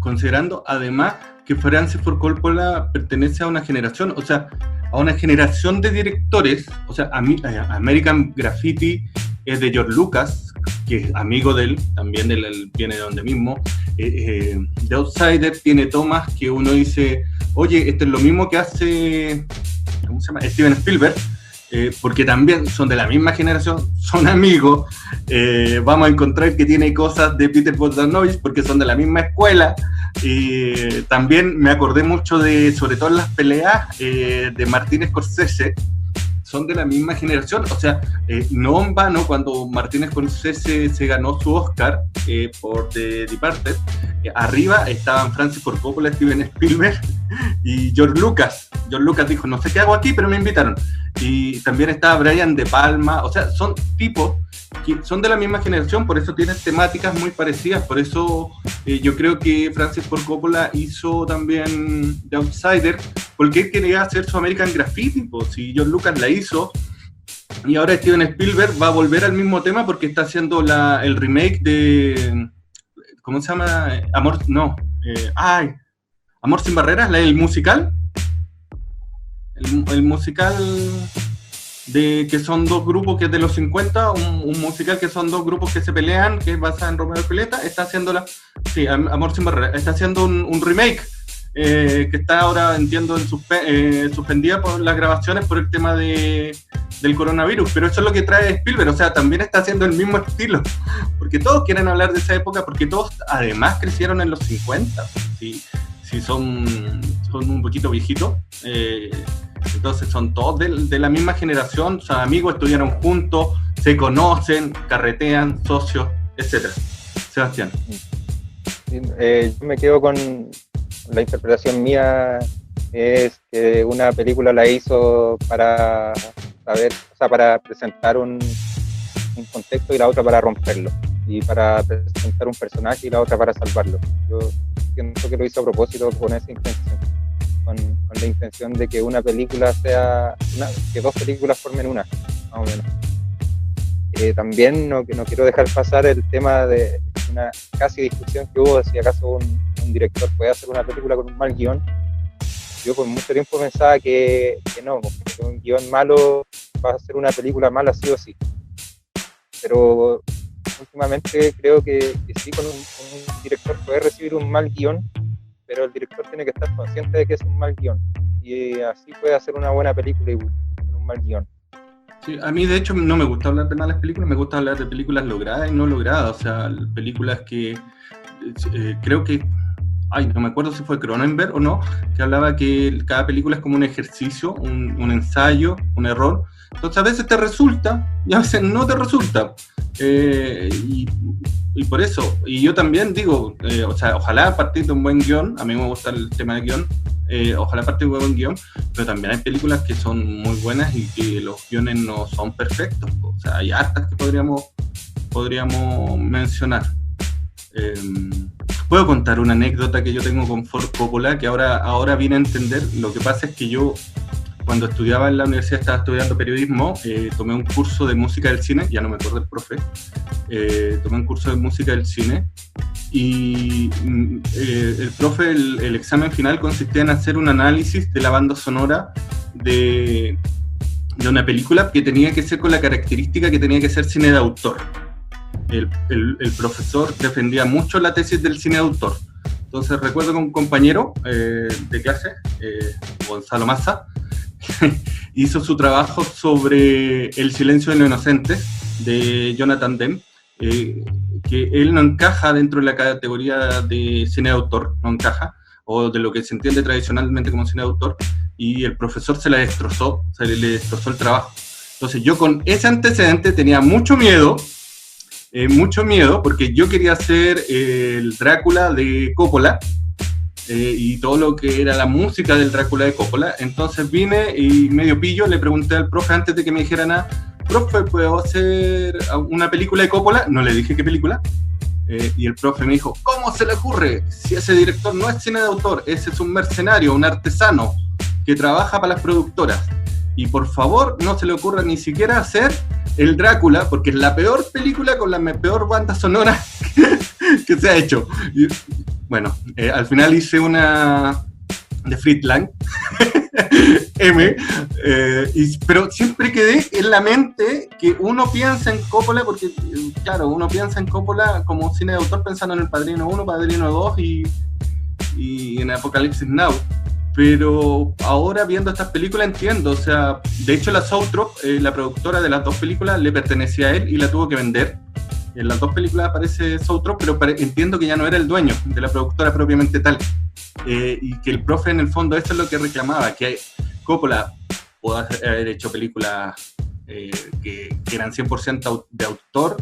considerando además que Francis Ford Coppola pertenece a una generación, o sea, a una generación de directores, o sea, American Graffiti es de George Lucas, que es amigo de él, también viene de donde mismo. The Outsider tiene tomas que uno dice, oye, esto es lo mismo que hace, ¿cómo se llama? Steven Spielberg, porque también son de la misma generación, son amigos. Vamos a encontrar que tiene cosas de Peter Bogdanovich porque son de la misma escuela. También me acordé mucho sobre todo en las peleas de Martin Scorsese, son de la misma generación, o sea, no en vano cuando Martin Scorsese se ganó su Oscar por The Departed, arriba estaban Francis Ford Coppola, Steven Spielberg y George Lucas. George Lucas dijo, no sé qué hago aquí, pero me invitaron. Y también estaba Brian De Palma, o sea, son tipos que son de la misma generación, por eso tienen temáticas muy parecidas, por eso yo creo que Francis Ford Coppola hizo también The Outsider, porque él quería hacer su American Graffiti, pues, si George Lucas la hizo, y ahora Steven Spielberg va a volver al mismo tema porque está haciendo el remake de, ¿cómo se llama? Amor sin barreras, el musical, el musical de que son dos grupos que es de los 50, un musical que son dos grupos que se pelean, que es basado en Romeo y Julieta, está haciendo Amor sin barreras, está haciendo un remake que está ahora, entiendo, suspendida por las grabaciones por el tema del coronavirus, pero eso es lo que trae Spielberg, o sea, también está haciendo el mismo estilo, porque todos quieren hablar de esa época, porque todos además crecieron en los 50, si son un poquito viejitos, entonces son todos de la misma generación, son amigos, estudiaron juntos, se conocen, carretean, socios, etc. Sebastián. Yo me quedo con la interpretación mía, es que una película la hizo para para presentar un contexto y la otra para romperlo, y para presentar un personaje y la otra para salvarlo. Yo siento que lo hizo a propósito con esa intención, con la intención de que una película que dos películas formen una, más o menos. También no quiero dejar pasar el tema de una casi discusión que hubo de si acaso un director puede hacer una película con un mal guión. Yo por mucho tiempo pensaba que no, que un guión malo va a ser una película mala sí o sí. Pero últimamente creo que sí, con un director puede recibir un mal guión, pero el director tiene que estar consciente de que es un mal guión, y así puede hacer una buena película con un mal guión. Sí, a mí de hecho no me gusta hablar de malas películas, me gusta hablar de películas logradas y no logradas, o sea, películas que creo que, no me acuerdo si fue Cronenberg o no, que hablaba que cada película es como un ejercicio, un ensayo, un error, entonces a veces te resulta y a veces no te resulta. Y por eso, y yo también digo, o sea, ojalá a partir de un buen guión, a mí me gusta el tema de guión, ojalá a partir de un buen guión, pero también hay películas que son muy buenas y que los guiones no son perfectos, o sea, hay hartas que podríamos mencionar. Puedo contar una anécdota que yo tengo con Ford Coppola, que ahora vine a entender. Lo que pasa es que yo, cuando estudiaba en la universidad, estaba estudiando periodismo, tomé un curso de música del cine, ya no me acuerdo el profe, tomé un curso de música del cine, y el profe, el examen final consistía en hacer un análisis de la banda sonora de una película que tenía que ser con la característica que tenía que ser cine de autor. El profesor defendía mucho la tesis del cine de autor. Entonces recuerdo que un compañero de clase, Gonzalo Massa, hizo su trabajo sobre El silencio de los inocentes, de Jonathan Demme, que él no encaja dentro de la categoría de cine de autor, no encaja, o de lo que se entiende tradicionalmente como cine de autor, y el profesor se le destrozó el trabajo. Entonces yo con ese antecedente tenía mucho miedo, porque yo quería hacer el Drácula de Coppola, y todo lo que era la música del Drácula de Coppola. Entonces vine y medio pillo, le pregunté al profe antes de que me dijera nada, profe, ¿puedo hacer una película de Coppola? No le dije qué película. Y el profe me dijo, ¿cómo se le ocurre? Si ese director no es cine de autor, ese es un mercenario, un artesano que trabaja para las productoras. Y por favor, no se le ocurra ni siquiera hacer el Drácula, porque es la peor película con la peor banda sonora que se ha hecho. Y, bueno, al final hice una de Fritz Lang, pero siempre quedé en la mente que uno piensa en Coppola, porque claro, uno piensa en Coppola como cine de autor pensando en El Padrino 1, Padrino 2 y en Apocalipsis Now. Pero ahora viendo estas películas entiendo, o sea, de hecho la Zoetrope, la productora de las dos películas, le pertenecía a él y la tuvo que vender. En las dos películas aparece Zoetrope, pero entiendo que ya no era el dueño de la productora propiamente tal. Y que el profe en el fondo eso es lo que reclamaba, que Coppola pudo haber hecho películas que eran 100% de autor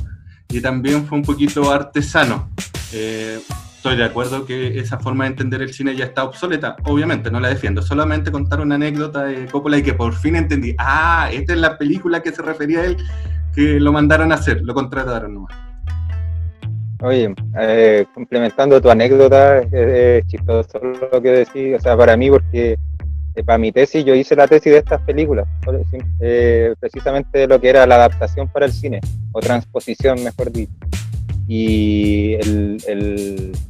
y también fue un poquito artesano. Estoy de acuerdo que esa forma de entender el cine ya está obsoleta, obviamente, no la defiendo, solamente contar una anécdota de Coppola y que por fin entendí, esta es la película que se refería a él, que lo mandaron a hacer, lo contrataron nomás. Oye, complementando tu anécdota, es chistoso lo que decís, o sea, para mí, porque para mi tesis, yo hice la tesis de estas películas, precisamente lo que era la adaptación para el cine, o transposición, mejor dicho. Y el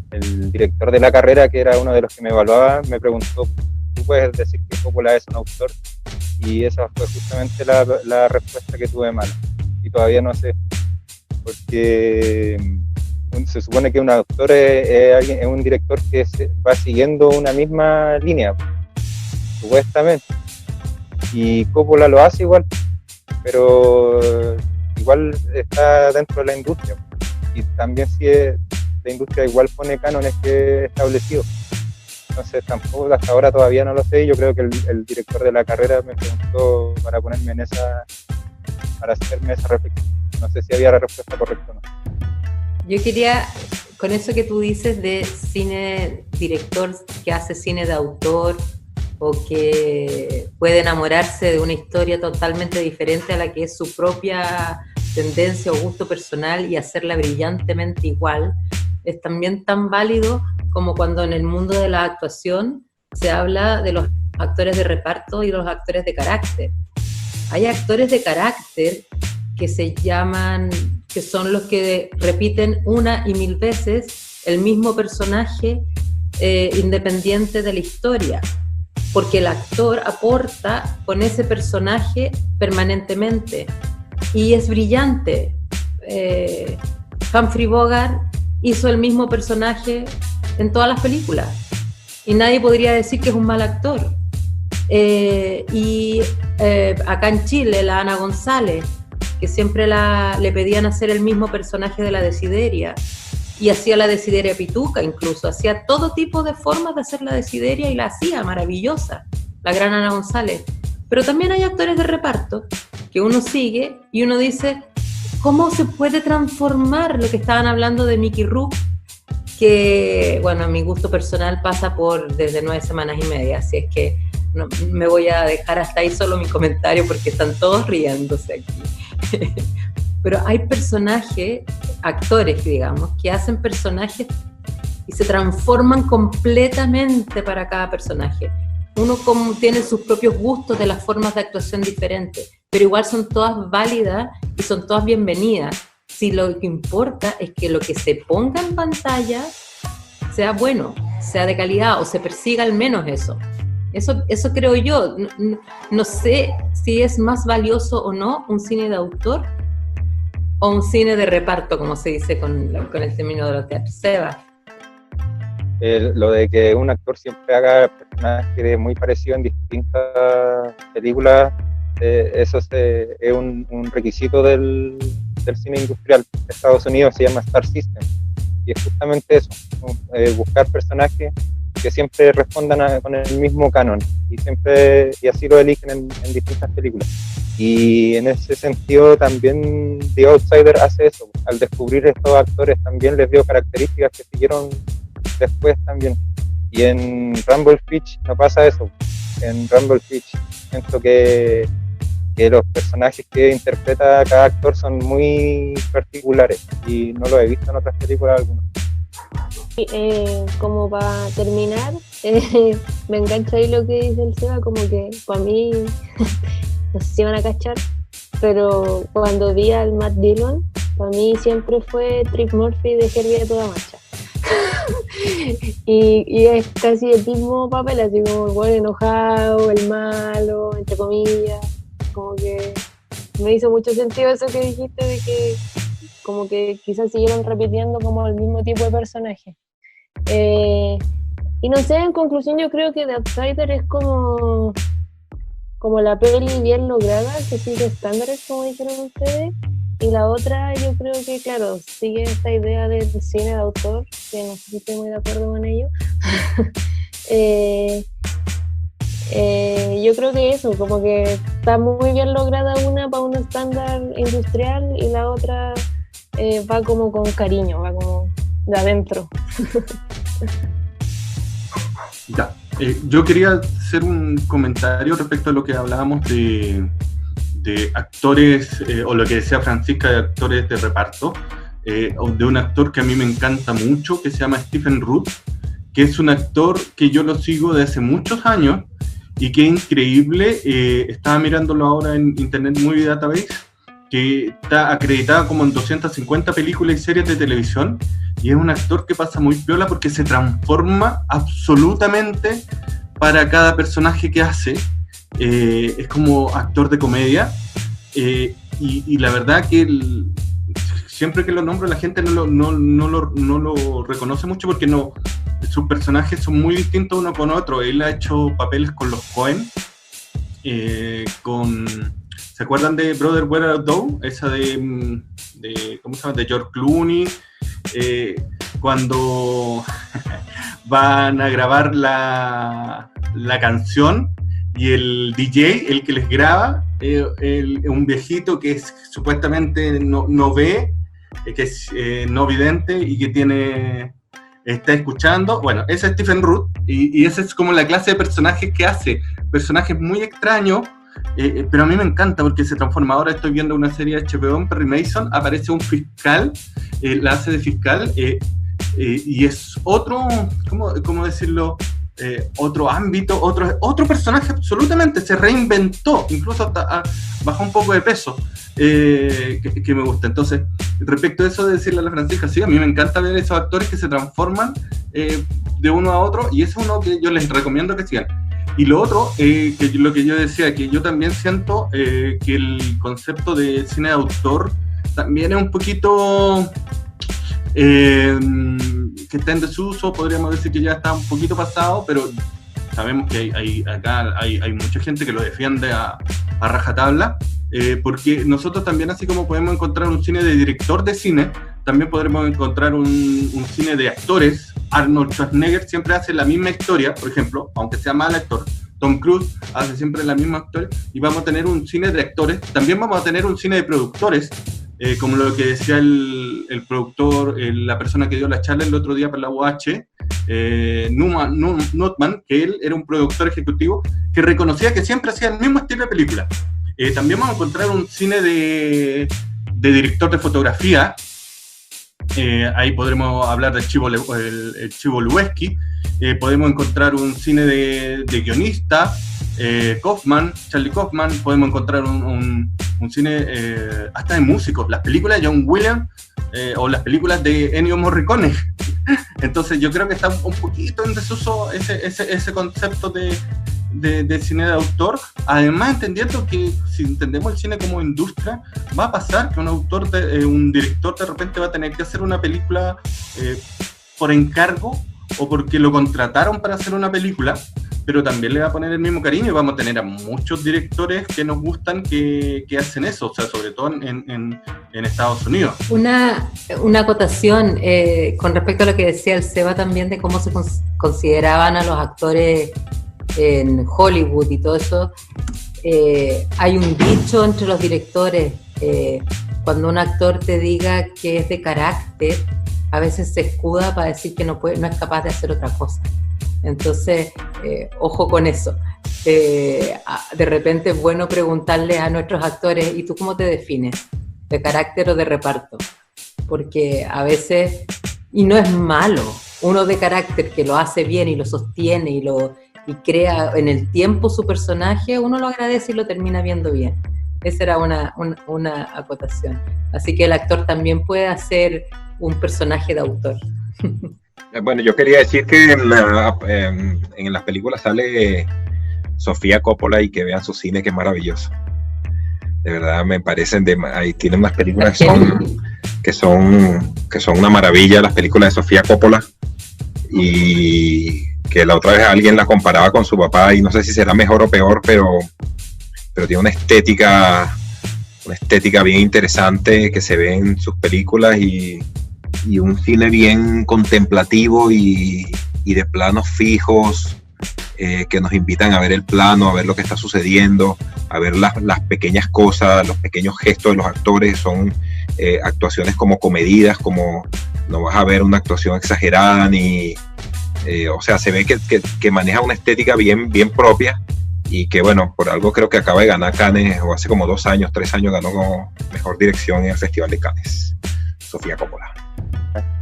director de la carrera, que era uno de los que me evaluaba, me preguntó, ¿tú puedes decir que Coppola es un autor? Y esa fue justamente la respuesta que tuve mal. Y todavía no sé, porque se supone que un autor es un director que va siguiendo una misma línea, supuestamente. Y Coppola lo hace igual, pero igual está dentro de la industria. Y también si la industria igual pone cánones que establecidos. Entonces tampoco, hasta ahora todavía no lo sé, y yo creo que el director de la carrera me preguntó para ponerme en para hacerme esa reflexión. No sé si había la respuesta correcta o no. Yo quería, con eso que tú dices de cine, director que hace cine de autor o que puede enamorarse de una historia totalmente diferente a la que es su propia tendencia o gusto personal y hacerla brillantemente igual, es también tan válido como cuando en el mundo de la actuación se habla de los actores de reparto y los actores de carácter. Hay actores de carácter que se llaman, que son los que repiten una y mil veces el mismo personaje independiente de la historia, porque el actor aporta con ese personaje permanentemente y es brillante. Humphrey Bogart hizo el mismo personaje en todas las películas y nadie podría decir que es un mal actor. Acá en Chile, la Ana González, que siempre le pedían hacer el mismo personaje de la Desideria, y hacía la Desideria pituca, incluso hacía todo tipo de formas de hacer la Desideria y la hacía maravillosa, la gran Ana González. Pero también hay actores de reparto que uno sigue y uno dice, ¿cómo se puede transformar? Lo que estaban hablando de Mickey Rourke, que, bueno, mi gusto personal pasa por desde 9 semanas y media, así es que no, me voy a dejar hasta ahí solo mi comentario porque están todos riéndose aquí. Pero hay personajes, actores, digamos, que hacen personajes y se transforman completamente para cada personaje. Uno tiene sus propios gustos de las formas de actuación diferentes, pero igual son todas válidas y son todas bienvenidas. Si lo que importa es que lo que se ponga en pantalla sea bueno, sea de calidad o se persiga al menos eso. Eso creo yo. No sé si es más valioso o no un cine de autor o un cine de reparto, como se dice con el término de los teatros. Seba. Lo de que un actor siempre haga personajes muy parecidos en distintas películas, eso es un requisito del cine industrial de Estados Unidos, se llama Star System, y es justamente eso, buscar personajes que siempre respondan con el mismo canon, y así lo eligen en distintas películas. Y en ese sentido también The Outsider hace eso. Al descubrir estos actores también les dio características que siguieron después también. Y en Rumblefish no pasa eso. En Rumblefish siento que los personajes que interpreta cada actor son muy particulares y no lo he visto en otras películas algunas. Como para terminar, me engancha ahí lo que dice el Seba, como que para mí, no sé si van a cachar, pero cuando vi al Matt Dillon, para mí siempre fue Trip Murphy de Herbie a toda marcha. y es casi el mismo papel, así como el bueno enojado, el malo, entre comillas, como que me hizo mucho sentido eso que dijiste de que como que quizás siguieron repitiendo como el mismo tipo de personaje. Y no sé, en conclusión yo creo que The Outsider es como la peli bien lograda, que sigue estándares como dijeron ustedes, y la otra yo creo que claro, sigue esta idea del cine de autor, que no sé si estoy muy de acuerdo con ello. Yo creo que eso, como que está muy bien lograda una para un estándar industrial y la otra va como con cariño, va como de adentro. Ya, yo quería hacer un comentario respecto a lo que hablábamos de actores, o lo que decía Francisca de actores de reparto, de un actor que a mí me encanta mucho, que se llama Stephen Root, que es un actor que yo lo sigo desde hace muchos años y que es increíble. Estaba mirándolo ahora en Internet Movie Database, que está acreditado como en 250 películas y series de televisión, y es un actor que pasa muy piola porque se transforma absolutamente para cada personaje que hace. Es como actor de comedia, y la verdad que siempre que lo nombro la gente no lo reconoce mucho porque sus personajes son muy distintos uno con otro. Él ha hecho papeles con los Coen, ¿se acuerdan de Brother Where Art Thou? Esa de ¿cómo se llama? De George Clooney, cuando van a grabar la canción y el DJ, el que les graba, un viejito que es supuestamente no ve, que es no vidente y que está escuchando. Bueno, ese es Stephen Root, y esa es como la clase de personajes que hace, personajes muy extraños, pero a mí me encanta porque se transforma. Ahora estoy viendo una serie de HBO en Perry Mason, aparece un fiscal, la hace de fiscal, y es otro, ¿cómo decirlo? Otro ámbito, otro personaje absolutamente, se reinventó, incluso hasta bajó un poco de peso, que me gusta. Entonces, respecto a eso de decirle a la Francisca, sí, a mí me encanta ver esos actores que se transforman de uno a otro, y es uno que yo les recomiendo que sigan. Y lo otro, lo que yo decía, que yo también siento que el concepto de cine de autor también es un poquito que está en desuso, podríamos decir que ya está un poquito pasado, pero sabemos que acá hay mucha gente que lo defiende a rajatabla, porque nosotros también, así como podemos encontrar un cine de director de cine, también podremos encontrar un cine de actores. Arnold Schwarzenegger siempre hace la misma historia, por ejemplo, aunque sea mal actor. Tom Cruise hace siempre la misma historia, y vamos a tener un cine de actores. También vamos a tener un cine de productores, como lo que decía el productor, la persona que dio la charla el otro día para la UH, Nutman, que él era un productor ejecutivo que reconocía que siempre hacía el mismo estilo de película. También vamos a encontrar un cine de director de fotografía. Ahí podremos hablar del Chivo Lubeski. Podemos encontrar un cine de guionista, Charlie Kaufman. Podemos encontrar un cine hasta de músicos, las películas de John Williams, o las películas de Ennio Morricone. Entonces yo creo que está un poquito en desuso ese concepto de cine de autor, además entendiendo que si entendemos el cine como industria, va a pasar que un director de repente va a tener que hacer una película por encargo o porque lo contrataron para hacer una película, pero también le va a poner el mismo cariño y vamos a tener a muchos directores que nos gustan que hacen eso, o sea, sobre todo en Estados Unidos. Una acotación con respecto a lo que decía el Seba también de cómo se consideraban a los actores en Hollywood y todo eso. Hay un dicho entre los directores, cuando un actor te diga que es de carácter, a veces se escuda para decir que no es capaz de hacer otra cosa. Entonces, ojo con eso. De repente es bueno preguntarle a nuestros actores, ¿y tú cómo te defines? ¿De carácter o de reparto? Porque a veces, y no es malo, uno de carácter que lo hace bien y lo sostiene y crea en el tiempo su personaje, uno lo agradece y lo termina viendo bien. Esa era una acotación. Así que el actor también puede hacer un personaje de autor. Bueno, yo quería decir que en las películas sale Sofía Coppola y que vean su cine, que es maravilloso. De verdad me parecen, ahí tienen unas películas que son una maravilla, las películas de Sofía Coppola, y que la otra vez alguien la comparaba con su papá, y no sé si será mejor o peor, pero tiene una estética bien interesante que se ve en sus películas, y un cine bien contemplativo y de planos fijos, que nos invitan a ver el plano, a ver lo que está sucediendo, a ver las pequeñas cosas, los pequeños gestos de los actores. Son actuaciones como comedidas, como no vas a ver una actuación exagerada ni... o sea, se ve que maneja una estética bien propia, y que, bueno, por algo creo que acaba de ganar Cannes, o hace como 3 años ganó como mejor dirección en el Festival de Cannes, Sofía Coppola.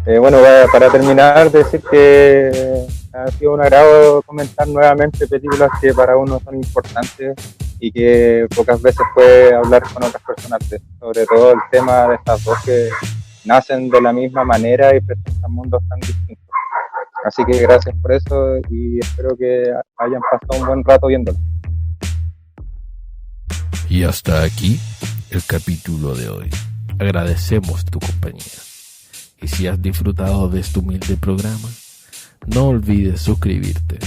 Bueno, para terminar, decir que ha sido un agrado comentar nuevamente películas que para uno son importantes y que pocas veces puede hablar con otras personas, sobre todo el tema de estas dos que nacen de la misma manera y presentan mundos tan distintos. Así que gracias por eso y espero que hayan pasado un buen rato viéndolo. Y hasta aquí el capítulo de hoy. Agradecemos tu compañía. Y si has disfrutado de este humilde programa, no olvides suscribirte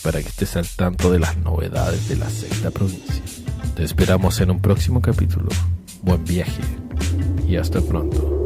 para que estés al tanto de las novedades de la Sexta Provincia. Te esperamos en un próximo capítulo. Buen viaje y hasta pronto.